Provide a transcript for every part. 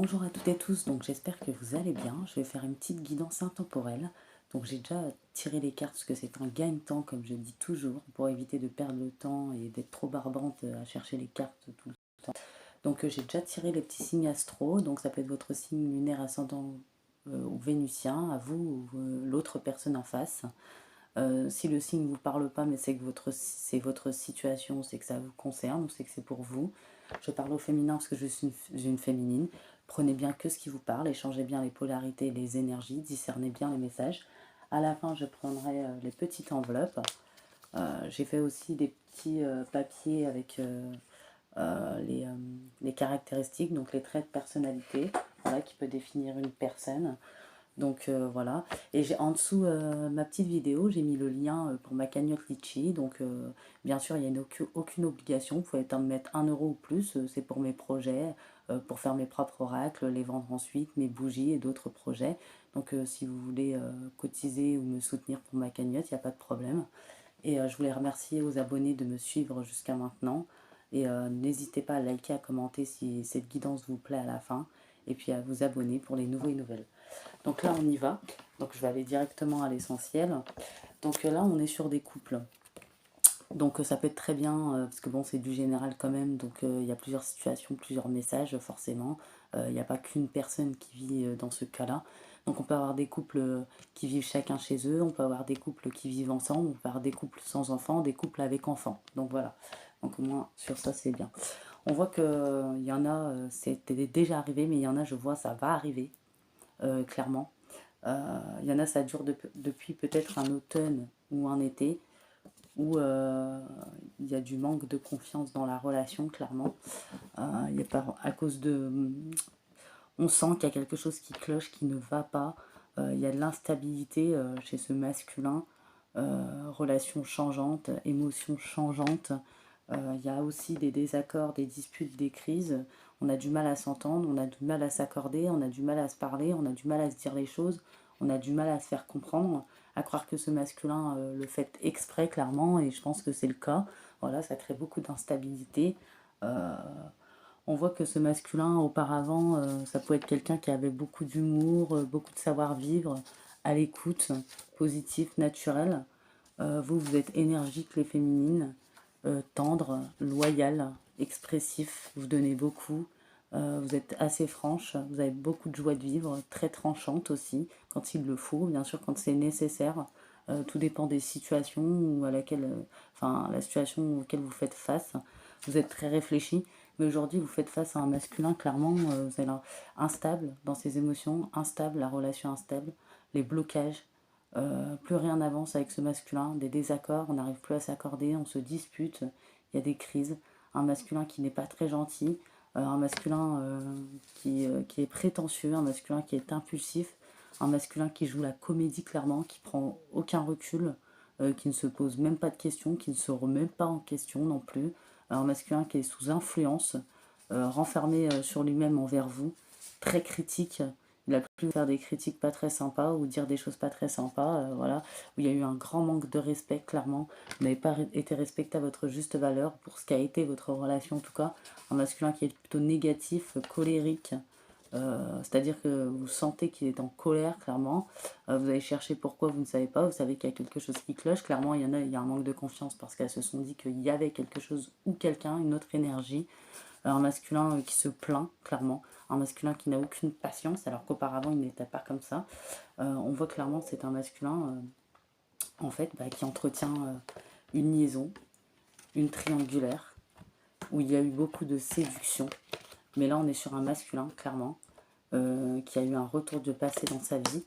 Bonjour à toutes et tous, donc j'espère que vous allez bien. Je vais faire une petite guidance intemporelle. Donc j'ai déjà tiré les cartes parce que c'est un gagne-temps comme je dis toujours pour éviter de perdre le temps et d'être trop barbante à chercher les cartes tout le temps. Donc j'ai déjà tiré les petits signes astro, donc ça peut être votre signe lunaire ascendant ou vénusien, à vous ou l'autre personne en face. Si le signe ne vous parle pas mais c'est que c'est votre situation, c'est que ça vous concerne ou c'est que c'est pour vous. Je parle au féminin parce que je suis une féminine. Prenez bien que ce qui vous parle, échangez bien les polarités et les énergies, discernez bien les messages. À la fin, je prendrai les petites enveloppes. J'ai fait aussi des petits papiers avec les caractéristiques, donc les traits de personnalité, voilà, qui peut définir une personne. Donc voilà, et j'ai en dessous ma petite vidéo, j'ai mis le lien pour ma cagnotte Litchi. Donc bien sûr, il n'y a aucune obligation, vous pouvez mettre 1 € ou plus, c'est pour mes projets, pour faire mes propres oracles, les vendre ensuite, mes bougies et d'autres projets. Donc si vous voulez cotiser ou me soutenir pour ma cagnotte, il n'y a pas de problème. Et je voulais remercier aux abonnés de me suivre jusqu'à maintenant. Et n'hésitez pas à liker, à commenter si cette guidance vous plaît à la fin. Et puis à vous abonner pour les nouveaux et nouvelles. Donc là, on y va. Donc je vais aller directement à l'essentiel. Donc là, on est sur des couples. Donc ça peut être très bien, parce que bon, c'est du général quand même. Donc il y a plusieurs situations, plusieurs messages, forcément. Il n'y a pas qu'une personne qui vit dans ce cas-là. Donc on peut avoir des couples qui vivent chacun chez eux. On peut avoir des couples qui vivent ensemble. On peut avoir des couples sans enfants, des couples avec enfants. Donc voilà. Donc au moins, sur ça, c'est bien. On voit qu'il y en a, c'était déjà arrivé, mais il y en a, je vois, ça va arriver, clairement. Il y en a, ça dure depuis peut-être un automne ou un été, où il y a du manque de confiance dans la relation, clairement. Il y a pas, à cause de... On sent qu'il y a quelque chose qui cloche, qui ne va pas. Il y a de l'instabilité chez ce masculin, relations changeantes, émotions changeantes. Il y a aussi des désaccords, des disputes, des crises. On a du mal à s'entendre, on a du mal à s'accorder, on a du mal à se parler, on a du mal à se dire les choses, on a du mal à se faire comprendre, à croire que ce masculin le fait exprès, clairement, et je pense que c'est le cas. Voilà, ça crée beaucoup d'instabilité. Euh, on voit que ce masculin, auparavant, ça peut être quelqu'un qui avait beaucoup d'humour, beaucoup de savoir-vivre, à l'écoute, positif, naturel. Vous, vous êtes énergique, les féminines, tendre, loyal, expressif, vous donnez beaucoup, vous êtes assez franche, vous avez beaucoup de joie de vivre, très tranchante aussi, quand il le faut, bien sûr quand c'est nécessaire. Tout dépend des situations ou à laquelle, enfin la situation auquel vous faites face. Vous êtes très réfléchi, mais aujourd'hui vous faites face à un masculin, clairement, vous êtes instable dans ses émotions, instable, la relation instable, les blocages, plus rien n'avance avec ce masculin, des désaccords, on n'arrive plus à s'accorder, on se dispute, il y a des crises. Un masculin qui n'est pas très gentil, un masculin qui est prétentieux, un masculin qui est impulsif, un masculin qui joue la comédie clairement, qui prend aucun recul, qui ne se pose même pas de questions, qui ne se remet pas en question non plus. Un masculin qui est sous influence, renfermé sur lui-même envers vous, très critique. Il a pu faire des critiques pas très sympas ou dire des choses pas très sympas, voilà, où il y a eu un grand manque de respect, clairement. Vous n'avez pas été respecté à votre juste valeur pour ce qu'a été votre relation, en tout cas. Un masculin qui est plutôt négatif, colérique, c'est-à-dire que vous sentez qu'il est en colère, clairement. Vous allez chercher pourquoi, vous ne savez pas, vous savez qu'il y a quelque chose qui cloche. Clairement, il y a un manque de confiance parce qu'elles se sont dit qu'il y avait quelque chose ou quelqu'un, une autre énergie. Un masculin qui se plaint, clairement. Un masculin qui n'a aucune patience, alors qu'auparavant, il n'était pas comme ça. On voit clairement que c'est un masculin, en fait, qui entretient une liaison, une triangulaire, où il y a eu beaucoup de séduction. Mais là, on est sur un masculin, clairement, qui a eu un retour de passé dans sa vie.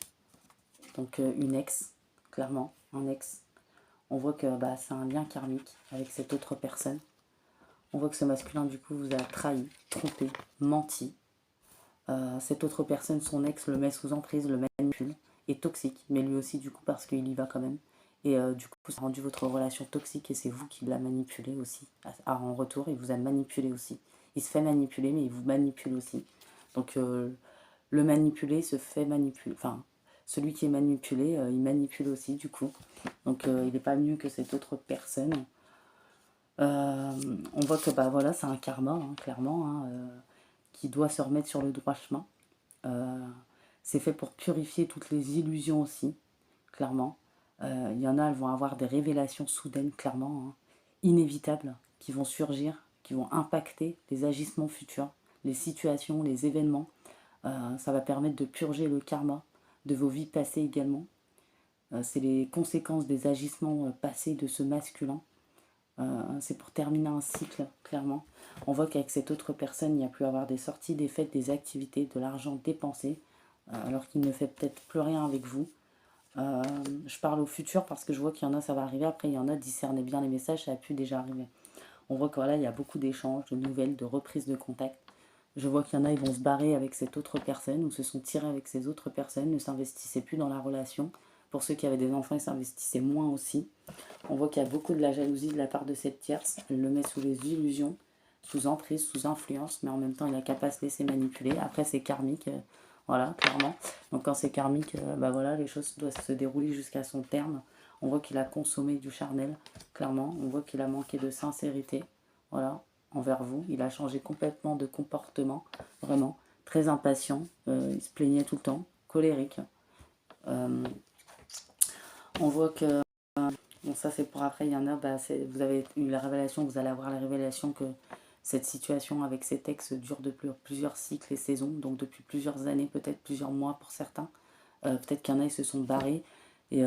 Donc, une ex, clairement, un ex. On voit que c'est un lien karmique avec cette autre personne. On voit que ce masculin, du coup, vous a trahi, trompé, menti. Cette autre personne, son ex, le met sous emprise, le manipule, est toxique, mais lui aussi, du coup, parce qu'il y va quand même. Et du coup, ça a rendu votre relation toxique et c'est vous qui l'a manipulé aussi. En retour, il vous a manipulé aussi. Il se fait manipuler, mais il vous manipule aussi. Donc, le manipulé se fait manipuler. Enfin, celui qui est manipulé, il manipule aussi, du coup. Donc, il n'est pas mieux que cette autre personne. On voit que, voilà, c'est un karma, hein, clairement, hein, qui doit se remettre sur le droit chemin. C'est fait pour purifier toutes les illusions aussi, clairement. Il y en a, elles vont avoir des révélations soudaines, clairement, hein, inévitables, qui vont surgir, qui vont impacter les agissements futurs, les situations, les événements. Ça va permettre de purger le karma de vos vies passées également. C'est les conséquences des agissements passés de ce masculin. C'est pour terminer un cycle, clairement. On voit qu'avec cette autre personne, il n'y a plus à avoir des sorties, des fêtes, des activités, de l'argent dépensé, alors qu'il ne fait peut-être plus rien avec vous. Je parle au futur parce que je vois qu'il y en a, ça va arriver. Après, il y en a, discernez bien les messages, ça a pu déjà arriver. On voit que voilà, il y a beaucoup d'échanges, de nouvelles, de reprises de contact. Je vois qu'il y en a, ils vont se barrer avec cette autre personne ou se sont tirés avec ces autres personnes, ne s'investissaient plus dans la relation. Pour ceux qui avaient des enfants, ils s'investissaient moins aussi. On voit qu'il y a beaucoup de la jalousie de la part de cette tierce. Elle le met sous les illusions, sous emprise, sous influence, mais en même temps, il n'a qu'à pas se laisser manipuler. Après, c'est karmique, voilà, clairement. Donc quand c'est karmique, bah voilà, les choses doivent se dérouler jusqu'à son terme. On voit qu'il a consommé du charnel, clairement. On voit qu'il a manqué de sincérité, voilà, envers vous. Il a changé complètement de comportement, vraiment. Très impatient, il se plaignait tout le temps, colérique. On voit que bon, ça c'est pour après, il y en a, bah, vous avez eu la révélation, vous allez avoir la révélation que cette situation avec cet ex dure depuis plusieurs cycles et saisons, donc depuis plusieurs années, peut-être plusieurs mois pour certains. Peut-être qu'il y en a, ils se sont barrés et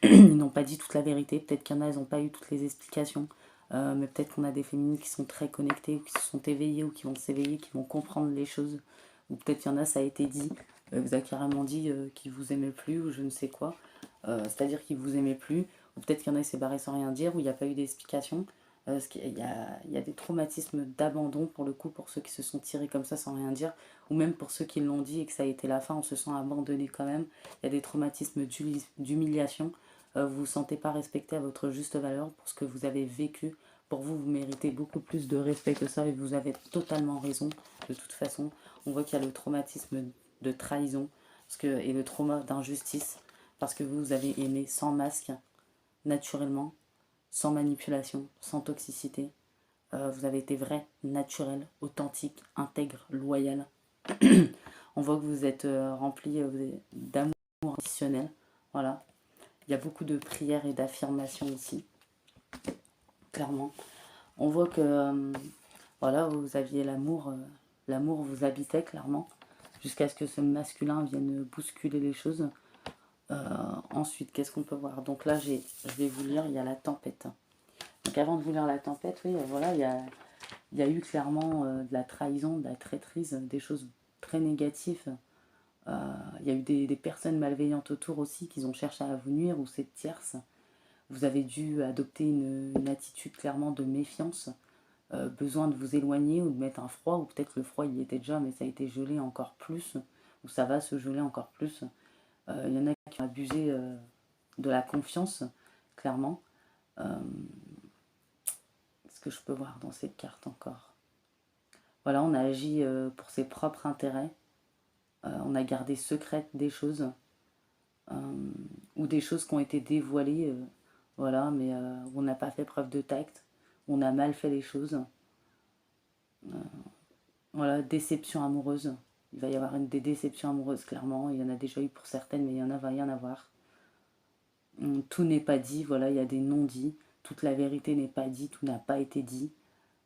ils n'ont pas dit toute la vérité. Peut-être qu'il y en a, ils n'ont pas eu toutes les explications. Mais peut-être qu'on a des féminines qui sont très connectées, ou qui se sont éveillées, ou qui vont s'éveiller, qui vont comprendre les choses. Ou peut-être qu'il y en a, ça a été dit, vous a carrément dit qu'il vous aimait plus, ou je ne sais quoi. C'est-à-dire qu'il vous aimait plus. Ou peut-être qu'il y en a, il s'est barré sans rien dire, ou il n'y a pas eu d'explication. Parce qu'il y a des traumatismes d'abandon pour le coup, pour ceux qui se sont tirés comme ça sans rien dire, ou même pour ceux qui l'ont dit et que ça a été la fin, on se sent abandonné quand même. Il y a des traumatismes d'humiliation. Vous ne vous sentez pas respecté à votre juste valeur pour ce que vous avez vécu. Pour vous, vous méritez beaucoup plus de respect que ça et vous avez totalement raison. De toute façon, on voit qu'il y a le traumatisme de trahison et le trauma d'injustice parce que vous avez aimé sans masque, naturellement, sans manipulation, sans toxicité. Vous avez été vrai, naturel, authentique, intègre, loyal. On voit que vous êtes rempli d'amour inconditionnel. Voilà. Il y a beaucoup de prières et d'affirmations aussi, clairement. On voit que voilà, vous aviez l'amour, l'amour vous habitait clairement, jusqu'à ce que ce masculin vienne bousculer les choses. Ensuite, qu'est-ce qu'on peut voir? Donc là, je vais vous lire, il y a la tempête. Donc avant de vous lire la tempête, oui, voilà, il y a eu clairement de la trahison, de la traîtrise, des choses très négatives. Il y a eu des personnes malveillantes autour aussi qui ont cherché à vous nuire ou cette tierce. Vous avez dû adopter une attitude clairement de méfiance, besoin de vous éloigner ou de mettre un froid, ou peut-être le froid il y était déjà mais ça a été gelé encore plus, ou ça va se geler encore plus. Il y en a qui ont abusé de la confiance, clairement. Qu'est-ce que je peux voir dans cette carte encore? Voilà, on a agi pour ses propres intérêts. On a gardé secrètes des choses. Ou des choses qui ont été dévoilées. Voilà, mais on n'a pas fait preuve de tact. On a mal fait les choses. Voilà, déception amoureuse. Il va y avoir des déceptions amoureuses, clairement. Il y en a déjà eu pour certaines, mais il y en a, va y en avoir. Tout n'est pas dit, voilà, il y a des non-dits. Toute la vérité n'est pas dit, tout n'a pas été dit.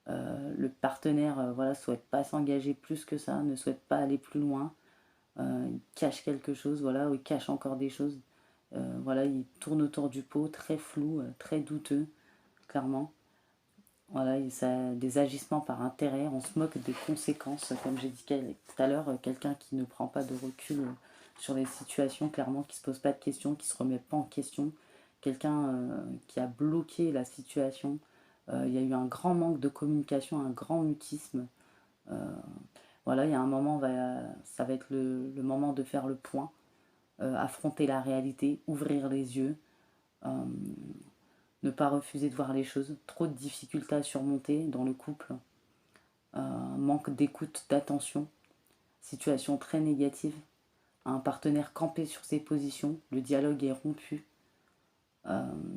Le partenaire voilà, souhaite pas s'engager plus que ça, ne souhaite pas aller plus loin. Il cache quelque chose, voilà, ou il cache encore des choses. Voilà, il tourne autour du pot, très flou, très douteux, clairement. Voilà, ça, des agissements par intérêt, on se moque des conséquences, comme j'ai dit tout à l'heure, quelqu'un qui ne prend pas de recul sur les situations, clairement, qui ne se pose pas de questions, qui ne se remet pas en question, quelqu'un qui a bloqué la situation. Il y a eu un grand manque de communication, un grand mutisme. Voilà, il y a un moment, ça va être le moment de faire le point, affronter la réalité, ouvrir les yeux, ne pas refuser de voir les choses, trop de difficultés à surmonter dans le couple, manque d'écoute, d'attention, situation très négative, un partenaire campé sur ses positions, le dialogue est rompu.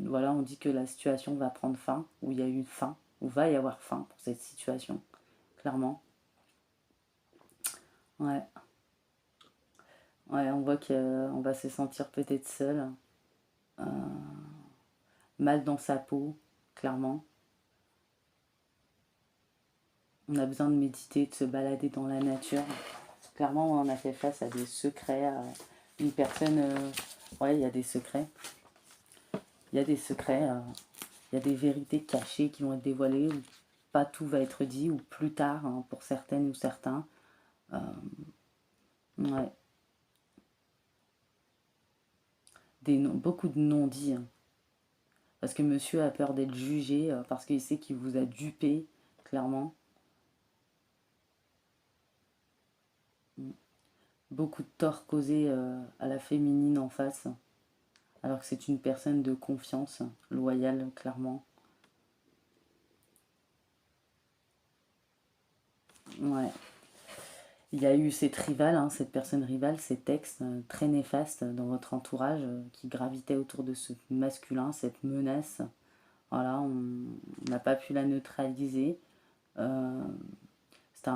Voilà, on dit que la situation va prendre fin, ou il y a eu fin, ou va y avoir fin pour cette situation, clairement. Ouais, ouais, on voit qu'on va se sentir peut-être seul, euh, mal dans sa peau, clairement. On a besoin de méditer, de se balader dans la nature. Clairement, on a fait face à des secrets, à une personne... ouais, il y a des secrets. Il y a des secrets, il y a des vérités cachées qui vont être dévoilées, ou pas tout va être dit, ou plus tard, hein, pour certaines ou certains. Euh, ouais, beaucoup de non-dits, hein. Parce que monsieur a peur d'être jugé, parce qu'il sait qu'il vous a dupé, clairement. Beaucoup de torts causés à la féminine en face, alors que c'est une personne de confiance, loyale, clairement. Ouais. Il y a eu cette rivale, hein, cette personne rivale, cet ex très néfaste dans votre entourage qui gravitait autour de ce masculin, cette menace. Voilà, on n'a pas pu la neutraliser. Euh, c'est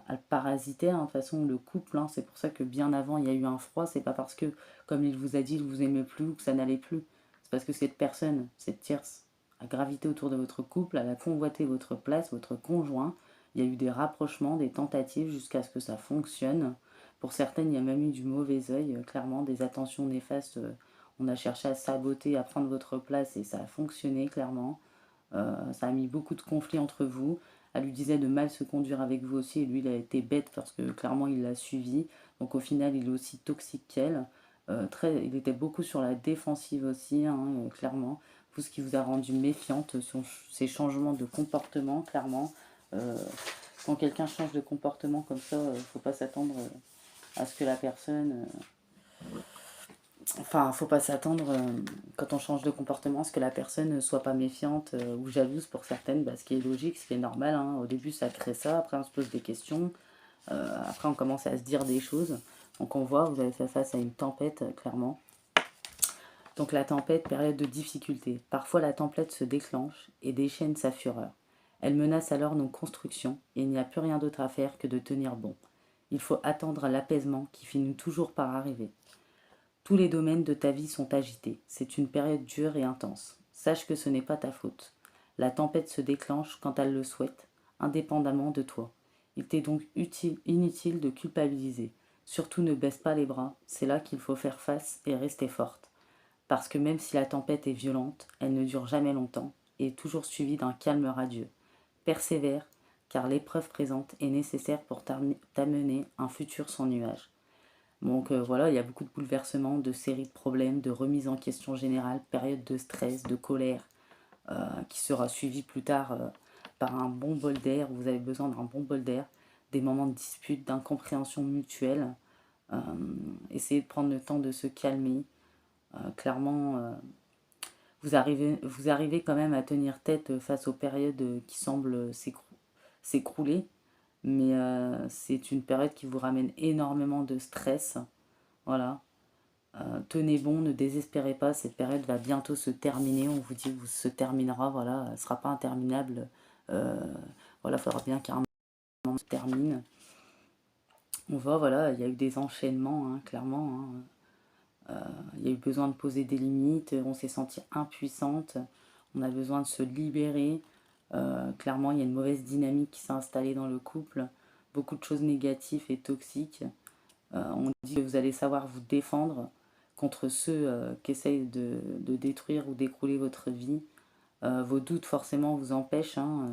elle parasitait, hein, de toute façon, le couple. Hein, c'est pour ça que bien avant, il y a eu un froid. C'est pas parce que, comme il vous a dit, il vous aimait plus ou que ça n'allait plus. C'est parce que cette personne, cette tierce, a gravité autour de votre couple, elle a convoité votre place, votre conjoint. Il y a eu des rapprochements, des tentatives jusqu'à ce que ça fonctionne. Pour certaines, il y a même eu du mauvais œil, clairement, des attentions néfastes. On a cherché à saboter, à prendre votre place et ça a fonctionné, clairement. Ça a mis beaucoup de conflits entre vous. Elle lui disait de mal se conduire avec vous aussi, et lui, il a été bête parce que clairement, il l'a suivi. Donc au final, il est aussi toxique qu'elle. Il était beaucoup sur la défensive aussi, hein, clairement. Tout ce qui vous a rendu méfiante, ses changements de comportement, clairement. Euh, Quand quelqu'un change de comportement comme ça, il ne faut pas s'attendre à ce que la personne Enfin, faut pas s'attendre, quand on change de comportement, à ce que la personne ne soit pas méfiante ou jalouse pour certaines, bah, ce qui est logique, ce qui est normal, hein. Au début, ça crée ça, après on se pose des questions, après on commence à se dire des choses. Donc on voit, vous avez fait face à une tempête, clairement. Donc la tempête, période de difficulté. Parfois la tempête se déclenche et déchaîne sa fureur. Elle menace alors nos constructions et il n'y a plus rien d'autre à faire que de tenir bon. Il faut attendre l'apaisement qui finit toujours par arriver. Tous les domaines de ta vie sont agités. C'est une période dure et intense. Sache que ce n'est pas ta faute. La tempête se déclenche quand elle le souhaite, indépendamment de toi. Il t'est donc inutile de culpabiliser. Surtout ne baisse pas les bras, c'est là qu'il faut faire face et rester forte. Parce que même si la tempête est violente, elle ne dure jamais longtemps et est toujours suivie d'un calme radieux. Persévère, car l'épreuve présente est nécessaire pour t'amener un futur sans nuages. Donc voilà, il y a beaucoup de bouleversements, de séries de problèmes, de remises en question générale, période de stress, de colère, qui sera suivie plus tard par un bon bol d'air, où vous avez besoin d'un bon bol d'air, des moments de dispute, d'incompréhension mutuelle. Euh, Essayez de prendre le temps de se calmer. Clairement, vous arrivez quand même à tenir tête face aux périodes qui semblent s'écrouler, mais c'est une période qui vous ramène énormément de stress. Voilà. Tenez bon, ne désespérez pas, cette période va bientôt se terminer. On vous dit que se terminera, voilà, elle ne sera pas interminable. Euh, voilà, il faudra bien qu'un moment se termine. On voit, voilà, il y a eu des enchaînements, hein, clairement. Hein. Il y a eu besoin de poser des limites, on s'est senti impuissante, on a besoin de se libérer. Clairement, il y a une mauvaise dynamique qui s'est installée dans le couple, beaucoup de choses négatives et toxiques. On dit que vous allez savoir vous défendre contre ceux qui essayent de détruire ou d'écrouler votre vie. Vos doutes forcément vous empêchent, hein,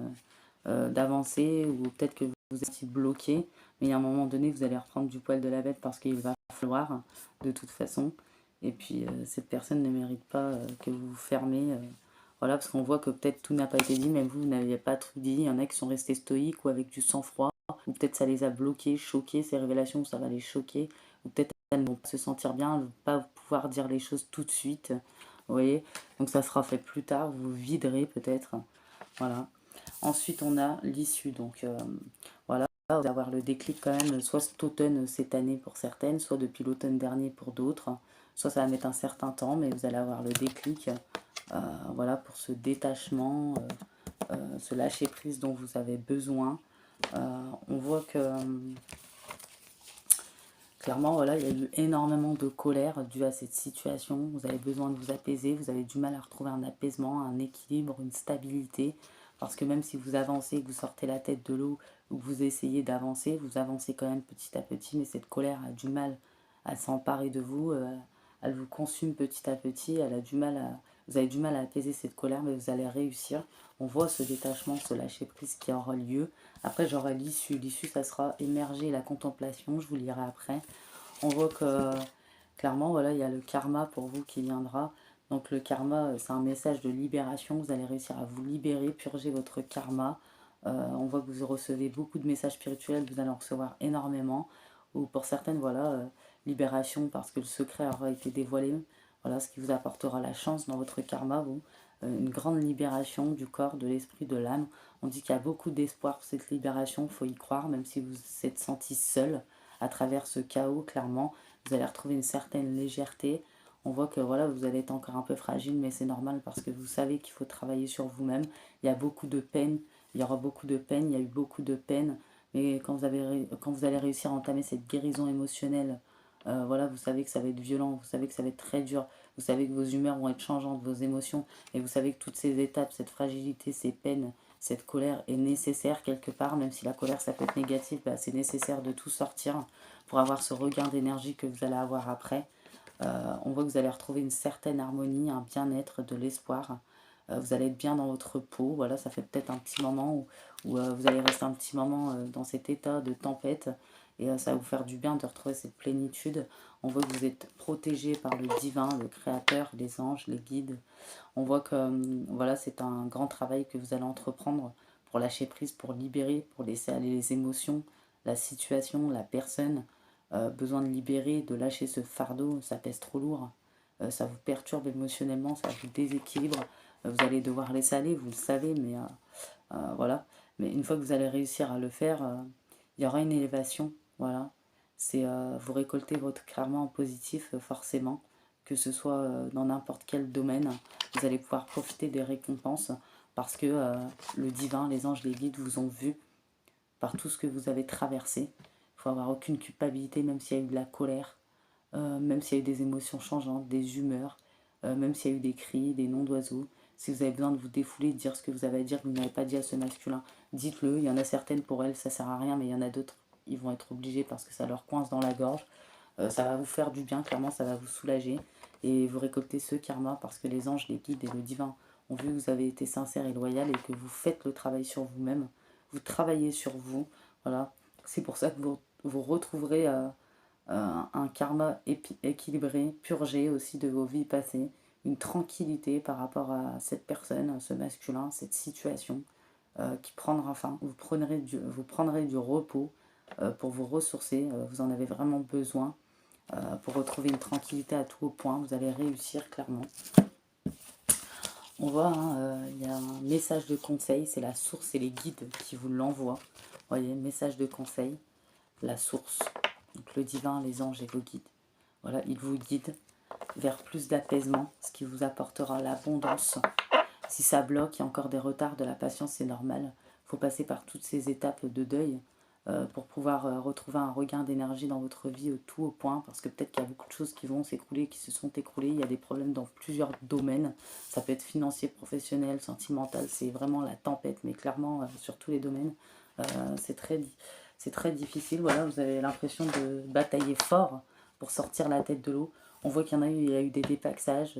d'avancer ou peut-être que vous êtes bloqué. Mais à un moment donné, vous allez reprendre du poil de la bête parce qu'il va falloir de toute façon. Et puis cette personne ne mérite pas que vous vous fermez. Voilà, parce qu'on voit que peut-être tout n'a pas été dit, même vous n'aviez pas tout dit. Il y en a qui sont restés stoïques ou avec du sang-froid, ou peut-être ça les a bloqués, choqués, ces révélations, ça va les choquer, ou peut-être elles ne vont pas se sentir bien, elles ne vont pas pouvoir dire les choses tout de suite. Vous voyez, donc ça sera fait plus tard, vous viderez peut-être. Voilà. Ensuite, on a l'issue. Donc voilà, vous allez avoir le déclic quand même, soit cet automne cette année pour certaines, soit depuis l'automne dernier pour d'autres. Soit ça va mettre un certain temps, mais vous allez avoir le déclic. Voilà, pour ce détachement, ce lâcher prise dont vous avez besoin. On voit que clairement, voilà, il y a eu énormément de colère due à cette situation. Vous avez besoin de vous apaiser, vous avez du mal à retrouver un apaisement, un équilibre, une stabilité. Parce que même si vous avancez, que vous sortez la tête de l'eau, ou que vous essayez d'avancer, vous avancez quand même petit à petit, mais cette colère a du mal à s'emparer de vous, elle vous consume petit à petit, elle a du mal à, vous avez du mal à apaiser cette colère, mais vous allez réussir. On voit ce détachement, ce lâcher-prise qui aura lieu. Après, j'aurai l'issue. L'issue, ça sera émerger la contemplation, je vous lirai après. On voit que, clairement, voilà, il y a le karma pour vous qui viendra. Donc le karma, c'est un message de libération. Vous allez réussir à vous libérer, purger votre karma. On voit que vous recevez beaucoup de messages spirituels, vous allez en recevoir énormément. Ou pour certaines, voilà, libération parce que le secret aura été dévoilé. Voilà, ce qui vous apportera la chance dans votre karma, vous. Une grande libération du corps, de l'esprit, de l'âme. On dit qu'il y a beaucoup d'espoir pour cette libération, il faut y croire, même si vous êtes senti seul à travers ce chaos, clairement. Vous allez retrouver une certaine légèreté. On voit que voilà, vous allez être encore un peu fragile, mais c'est normal parce que vous savez qu'il faut travailler sur vous-même. Il y a beaucoup de peine, il y aura beaucoup de peine, il y a eu beaucoup de peine. Mais quand vous allez réussir à entamer cette guérison émotionnelle, voilà, vous savez que ça va être violent, vous savez que ça va être très dur, vous savez que vos humeurs vont être changeantes, vos émotions, et vous savez que toutes ces étapes, cette fragilité, ces peines, cette colère est nécessaire quelque part, même si la colère ça peut être négatif, bah, c'est nécessaire de tout sortir pour avoir ce regain d'énergie que vous allez avoir après. On voit que vous allez retrouver une certaine harmonie, un bien-être, de l'espoir. Vous allez être bien dans votre peau. Voilà, ça fait peut-être un petit moment où vous allez rester un petit moment dans cet état de tempête. Et ça va vous faire du bien de retrouver cette plénitude. On voit que vous êtes protégé par le divin, le créateur, les anges, les guides. On voit que voilà, c'est un grand travail que vous allez entreprendre pour lâcher prise, pour libérer, pour laisser aller les émotions, la situation, la personne. Besoin de libérer, de lâcher ce fardeau, ça pèse trop lourd. Ça vous perturbe émotionnellement, ça vous déséquilibre. Vous allez devoir laisser aller, vous le savez, mais voilà. Mais une fois que vous allez réussir à le faire, il y aura une élévation. Voilà. C'est vous récoltez votre karma en positif, forcément, que ce soit dans n'importe quel domaine. Vous allez pouvoir profiter des récompenses parce que le divin, les anges, les guides vous ont vu par tout ce que vous avez traversé. Il faut avoir aucune culpabilité, même s'il y a eu de la colère, même s'il y a eu des émotions changeantes, des humeurs, même s'il y a eu des cris, des noms d'oiseaux. Si vous avez besoin de vous défouler, de dire ce que vous avez à dire, que vous n'avez pas dit à ce masculin, dites-le. Il y en a certaines pour elles, ça sert à rien, mais il y en a d'autres, ils vont être obligés parce que ça leur coince dans la gorge. Ça va vous faire du bien, clairement, ça va vous soulager. Et vous récoltez ce karma parce que les anges, les guides et le divin ont vu que vous avez été sincère et loyal et que vous faites le travail sur vous-même. Vous travaillez sur vous. Voilà. C'est pour ça que vous retrouverez un karma équilibré, purgé aussi de vos vies passées, une tranquillité par rapport à cette personne, à ce masculin, cette situation qui prendra fin. Vous prendrez du repos pour vous ressourcer, vous en avez vraiment besoin pour retrouver une tranquillité à tout point, vous allez réussir clairement. On voit, hein, il y a un message de conseil, c'est la source et les guides qui vous l'envoient. Vous voyez, message de conseil, la source, donc le divin, les anges et vos guides. Voilà, ils vous guident vers plus d'apaisement, ce qui vous apportera l'abondance. Si ça bloque, il y a encore des retards, de la patience, c'est normal. Il faut passer par toutes ces étapes de deuil pour pouvoir retrouver un regain d'énergie dans votre vie tout au point, parce que peut-être qu'il y a beaucoup de choses qui vont s'écrouler, qui se sont écroulées, il y a des problèmes dans plusieurs domaines, ça peut être financier, professionnel, sentimental, c'est vraiment la tempête, mais clairement sur tous les domaines, c'est très difficile, voilà, vous avez l'impression de batailler fort pour sortir la tête de l'eau. On voit il y a eu des dépaxages,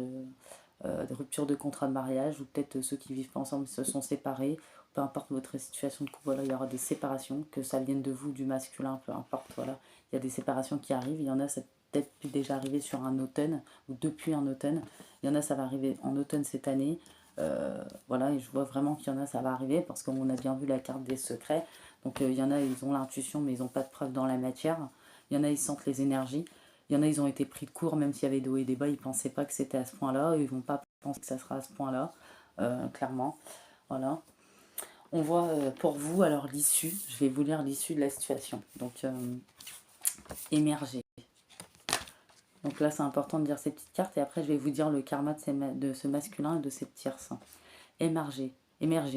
des ruptures de contrat de mariage, ou peut-être ceux qui vivent pas ensemble se sont séparés, peu importe votre situation de couple, voilà, il y aura des séparations, que ça vienne de vous, du masculin, peu importe, voilà, il y a des séparations qui arrivent, il y en a, c'est peut-être déjà arrivé sur un automne, ou depuis un automne, il y en a, ça va arriver en automne cette année, voilà, et je vois vraiment qu'il y en a, ça va arriver, parce qu'on a bien vu la carte des secrets, donc il y en a, ils ont l'intuition, mais ils n'ont pas de preuve dans la matière, il y en a, ils sentent les énergies, il y en a, ils ont été pris de court, même s'il y avait des hauts et des bas, ils ne pensaient pas que c'était à ce point-là, ils ne vont pas penser que ça sera à ce point-là, clairement. Voilà. On voit pour vous, alors l'issue, je vais vous lire l'issue de la situation. Donc, émerger. Donc là, c'est important de dire ces petites cartes, et après, je vais vous dire le karma de ce masculin et de cette tierce. Émerger,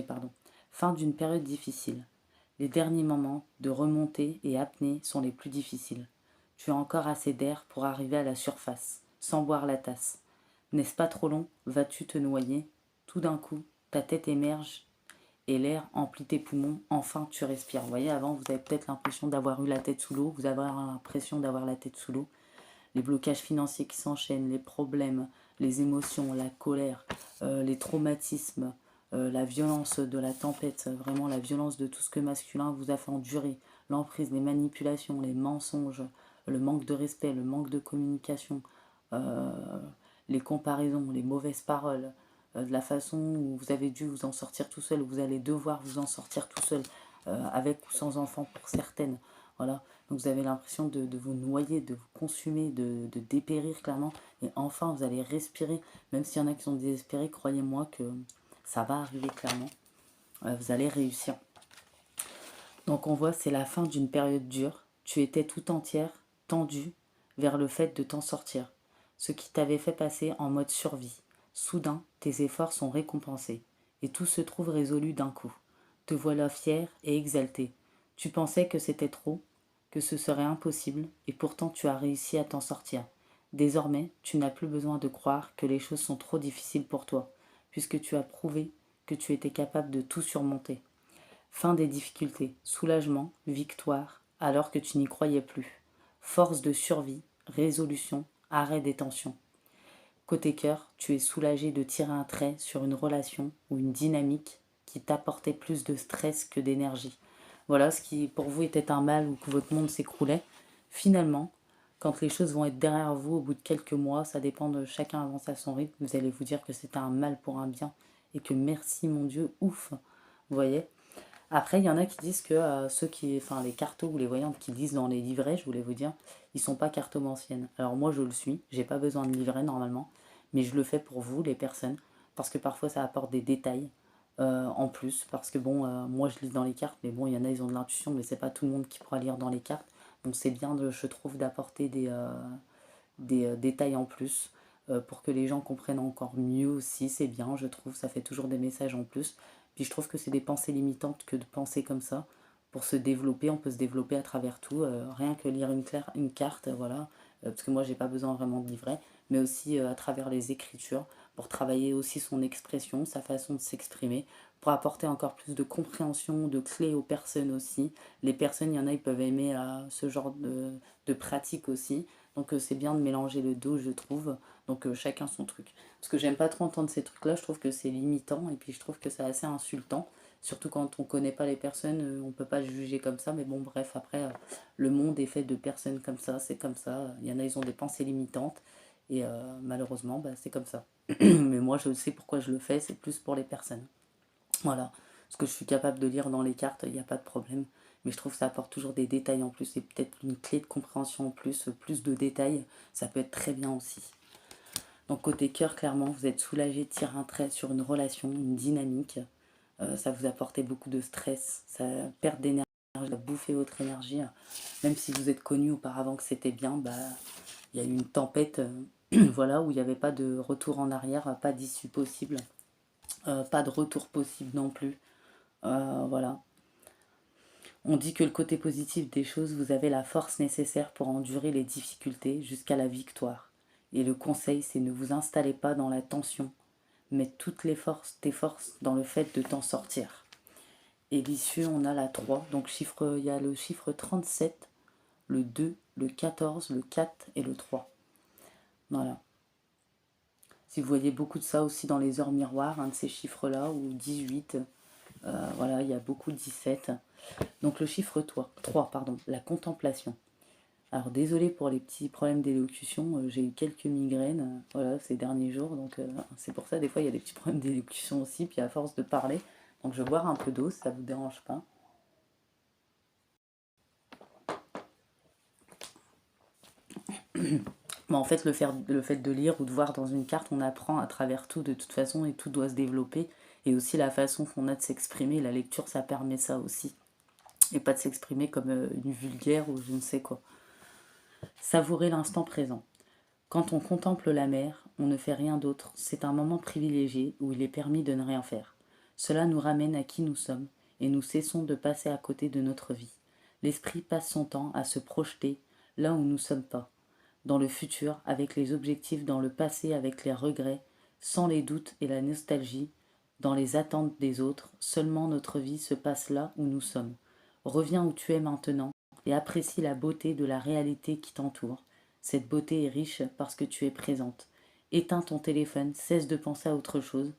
pardon. Fin d'une période difficile. Les derniers moments de remontée et apnée sont les plus difficiles. Tu as encore assez d'air pour arriver à la surface, sans boire la tasse. N'est-ce pas trop long? Vas-tu te noyer? Tout d'un coup, ta tête émerge et l'air emplit tes poumons. Enfin, tu respires. Vous voyez, avant, vous avez peut-être l'impression d'avoir eu la tête sous l'eau. Vous avez l'impression d'avoir la tête sous l'eau. Les blocages financiers qui s'enchaînent, les problèmes, les émotions, la colère, les traumatismes, la violence de la tempête, vraiment la violence de tout ce que masculin vous a fait endurer, l'emprise, les manipulations, les mensonges, le manque de respect, le manque de communication, euh, les comparaisons, les mauvaises paroles, de la façon où vous avez dû vous en sortir tout seul, où vous allez devoir vous en sortir tout seul, avec ou sans enfant pour certaines. Voilà. Donc vous avez l'impression de vous noyer, de vous consumer, de dépérir clairement. Et enfin, vous allez respirer. Même s'il y en a qui sont désespérés, croyez-moi que ça va arriver clairement. Vous allez réussir. Donc on voit, c'est la fin d'une période dure. Tu étais tout entière, tendue, vers le fait de t'en sortir. Ce qui t'avait fait passer en mode survie. Soudain, tes efforts sont récompensés. Et tout se trouve résolu d'un coup. Te voilà fière et exaltée. Tu pensais que c'était trop, que ce serait impossible, et pourtant tu as réussi à t'en sortir. Désormais, tu n'as plus besoin de croire que les choses sont trop difficiles pour toi, puisque tu as prouvé que tu étais capable de tout surmonter. Fin des difficultés, soulagement, victoire, alors que tu n'y croyais plus. Force de survie, résolution, arrêt des tensions. Côté cœur, tu es soulagé de tirer un trait sur une relation ou une dynamique qui t'apportait plus de stress que d'énergie. Voilà ce qui pour vous était un mal ou que votre monde s'écroulait. Finalement, quand les choses vont être derrière vous au bout de quelques mois, ça dépend de chacun avance à son rythme, vous allez vous dire que c'était un mal pour un bien et que merci mon Dieu, ouf, vous voyez. Après, il y en a qui disent que ceux qui, enfin les cartos ou les voyantes qui lisent dans les livrets, je voulais vous dire, ils sont pas cartomanciennes. Alors moi je le suis, j'ai pas besoin de livret normalement, mais je le fais pour vous les personnes, parce que parfois ça apporte des détails en plus, parce que bon, moi je lis dans les cartes, mais bon, il y en a ils ont de l'intuition, mais c'est pas tout le monde qui pourra lire dans les cartes, donc c'est bien je trouve d'apporter des détails en plus pour que les gens comprennent encore mieux aussi. C'est bien, je trouve, ça fait toujours des messages en plus. Puis je trouve que c'est des pensées limitantes que de penser comme ça. Pour se développer, on peut se développer à travers tout, rien que lire une carte, voilà, parce que moi j'ai pas besoin vraiment de livret, mais aussi à travers les écritures, pour travailler aussi son expression, sa façon de s'exprimer, pour apporter encore plus de compréhension, de clés aux personnes aussi. Les personnes, il y en a, ils peuvent aimer ce genre de pratique aussi. Donc c'est bien de mélanger le dos, je trouve. Donc chacun son truc. Parce que j'aime pas trop entendre ces trucs-là, je trouve que c'est limitant et puis je trouve que c'est assez insultant. Surtout quand on connaît pas les personnes, on peut pas juger comme ça. Mais bon, bref, après, le monde est fait de personnes comme ça, c'est comme ça. Il y en a, ils ont des pensées limitantes et malheureusement, bah, c'est comme ça. Mais moi, je sais pourquoi je le fais, c'est plus pour les personnes. Voilà. Ce que je suis capable de lire dans les cartes, il n'y a pas de problème. Mais je trouve que ça apporte toujours des détails en plus et peut-être une clé de compréhension en plus de détails. Ça peut être très bien aussi. Donc côté cœur, clairement, vous êtes soulagé de tirer un trait sur une relation, une dynamique. Ça vous apportait beaucoup de stress, ça perd d'énergie, ça bouffer votre énergie. Même si vous êtes connu auparavant que c'était bien, bah il y a eu une tempête, voilà, où il n'y avait pas de retour en arrière, pas d'issue possible, pas de retour possible non plus. Voilà. On dit que le côté positif des choses, vous avez la force nécessaire pour endurer les difficultés jusqu'à la victoire. Et le conseil, c'est ne vous installez pas dans la tension. Mets toutes tes forces dans le fait de t'en sortir. Et l'issue, on a la 3. Donc il y a le chiffre 37, le 2, le 14, le 4 et le 3. Voilà. Si vous voyez beaucoup de ça aussi dans les heures miroirs, un de ces chiffres-là, ou 18, voilà, il y a beaucoup de 17. Donc le chiffre 3, pardon, la contemplation. Alors désolé pour les petits problèmes d'élocution, j'ai eu quelques migraines voilà, ces derniers jours, donc c'est pour ça des fois il y a des petits problèmes d'élocution aussi, puis à force de parler, donc je vais boire un peu d'eau si ça vous dérange pas. Mais en fait le fait de lire ou de voir dans une carte, on apprend à travers tout de toute façon et tout doit se développer, et aussi la façon qu'on a de s'exprimer, la lecture ça permet ça aussi, et pas de s'exprimer comme une vulgaire ou je ne sais quoi. Savourer l'instant présent. Quand on contemple la mer, on ne fait rien d'autre. C'est un moment privilégié où il est permis de ne rien faire. Cela nous ramène à qui nous sommes et nous cessons de passer à côté de notre vie. L'esprit passe son temps à se projeter, là où nous ne sommes pas, dans le futur avec les objectifs, dans le passé avec les regrets, sans les doutes et la nostalgie, dans les attentes des autres, seulement notre vie se passe là où nous sommes. Reviens où tu es maintenant et apprécie la beauté de la réalité qui t'entoure. Cette beauté est riche parce que tu es présente. Éteins ton téléphone, cesse de penser à autre chose,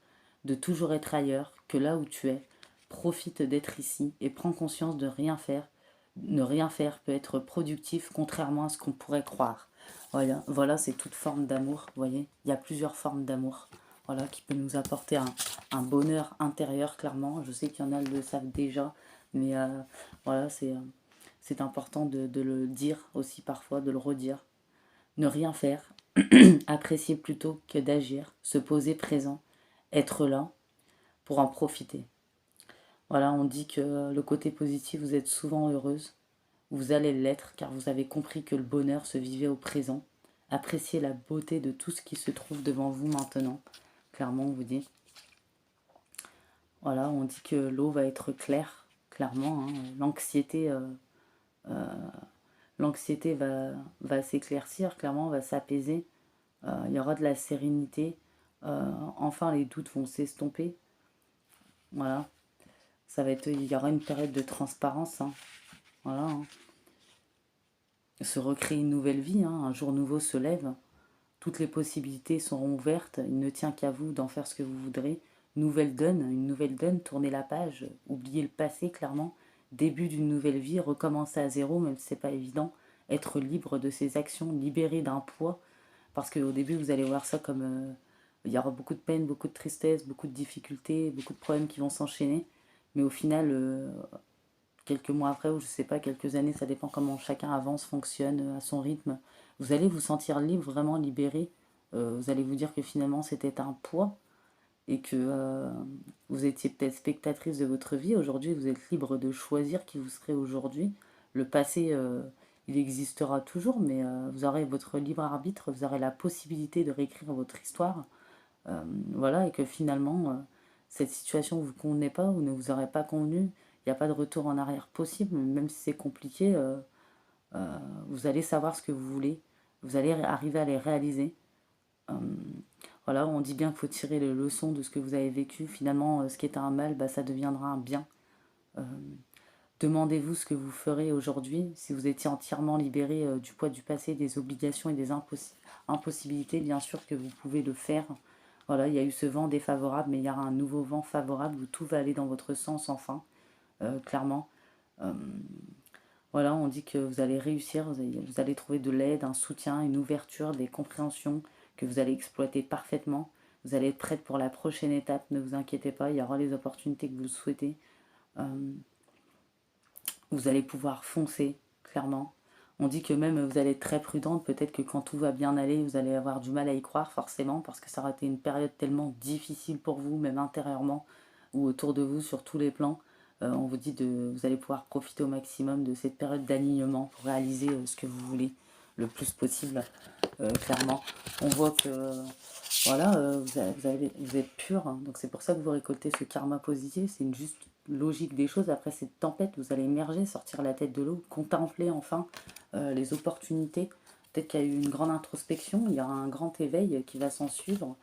de toujours être ailleurs que là où tu es. Profite d'être ici et prends conscience de rien faire. Ne rien faire peut être productif contrairement à ce qu'on pourrait croire. Voilà, voilà, c'est toute forme d'amour, vous voyez. Il y a plusieurs formes d'amour, voilà, qui peut nous apporter un bonheur intérieur, clairement. Je sais qu'il y en a qui le savent déjà, mais voilà, c'est important de le dire aussi parfois, de le redire. Ne rien faire, apprécier plutôt que d'agir, se poser présent, être là pour en profiter. Voilà, on dit que le côté positif, vous êtes souvent heureuse. Vous allez l'être car vous avez compris que le bonheur se vivait au présent. Appréciez la beauté de tout ce qui se trouve devant vous maintenant. Clairement, on vous dit. Voilà, on dit que l'eau va être claire, clairement. Hein. L'anxiété va s'éclaircir, clairement, va s'apaiser. Il y aura de la sérénité. Enfin, les doutes vont s'estomper. Voilà, il y aura une période de transparence. Hein. Voilà. Hein. Se recréer une nouvelle vie. Hein. Un jour nouveau se lève. Toutes les possibilités seront ouvertes, il ne tient qu'à vous d'en faire ce que vous voudrez. Une nouvelle donne, tournez la page, oubliez le passé clairement, début d'une nouvelle vie, recommencer à zéro, même si c'est pas évident, être libre de ses actions, libéré d'un poids, parce qu'au début vous allez voir ça comme il y aura beaucoup de peine, beaucoup de tristesse, beaucoup de difficultés, beaucoup de problèmes qui vont s'enchaîner, mais au final, quelques mois après, ou je sais pas, quelques années, ça dépend comment chacun avance, fonctionne à son rythme. Vous allez vous sentir libre, vraiment libéré. Vous allez vous dire que finalement c'était un poids et que vous étiez peut-être spectatrice de votre vie. Aujourd'hui, vous êtes libre de choisir qui vous serez aujourd'hui. Le passé, il existera toujours, mais vous aurez votre libre arbitre, vous aurez la possibilité de réécrire votre histoire. Voilà, et que finalement, cette situation ne vous convenait pas ou ne vous aurait pas convenu, il n'y a pas de retour en arrière possible, même si c'est compliqué, vous allez savoir ce que vous voulez, vous allez arriver à les réaliser. Euh, voilà, on dit bien qu'il faut tirer les leçons de ce que vous avez vécu. Finalement, ce qui est un mal, bah, ça deviendra un bien. Euh, Demandez-vous ce que vous ferez aujourd'hui si vous étiez entièrement libéré du poids du passé, des obligations et des impossibilités. Bien sûr que vous pouvez le faire. Voilà, il y a eu ce vent défavorable, mais il y aura un nouveau vent favorable où tout va aller dans votre sens enfin, clairement. Euh, voilà, on dit que vous allez réussir, vous allez trouver de l'aide, un soutien, une ouverture, des compréhensions que vous allez exploiter parfaitement. Vous allez être prête pour la prochaine étape, ne vous inquiétez pas, il y aura les opportunités que vous souhaitez. Euh, vous allez pouvoir foncer, clairement. On dit que même vous allez être très prudente, peut-être que quand tout va bien aller, vous allez avoir du mal à y croire forcément, parce que ça aura été une période tellement difficile pour vous, même intérieurement, ou autour de vous, sur tous les plans. On vous dit vous allez pouvoir profiter au maximum de cette période d'alignement pour réaliser ce que vous voulez le plus possible, clairement. On voit que voilà, vous êtes pur, hein. Donc c'est pour ça que vous récoltez ce karma positif, c'est une juste logique des choses. Après cette tempête, vous allez émerger, sortir la tête de l'eau, contempler enfin les opportunités. Peut-être qu'il y a eu une grande introspection, il y aura un grand éveil qui va s'en suivre,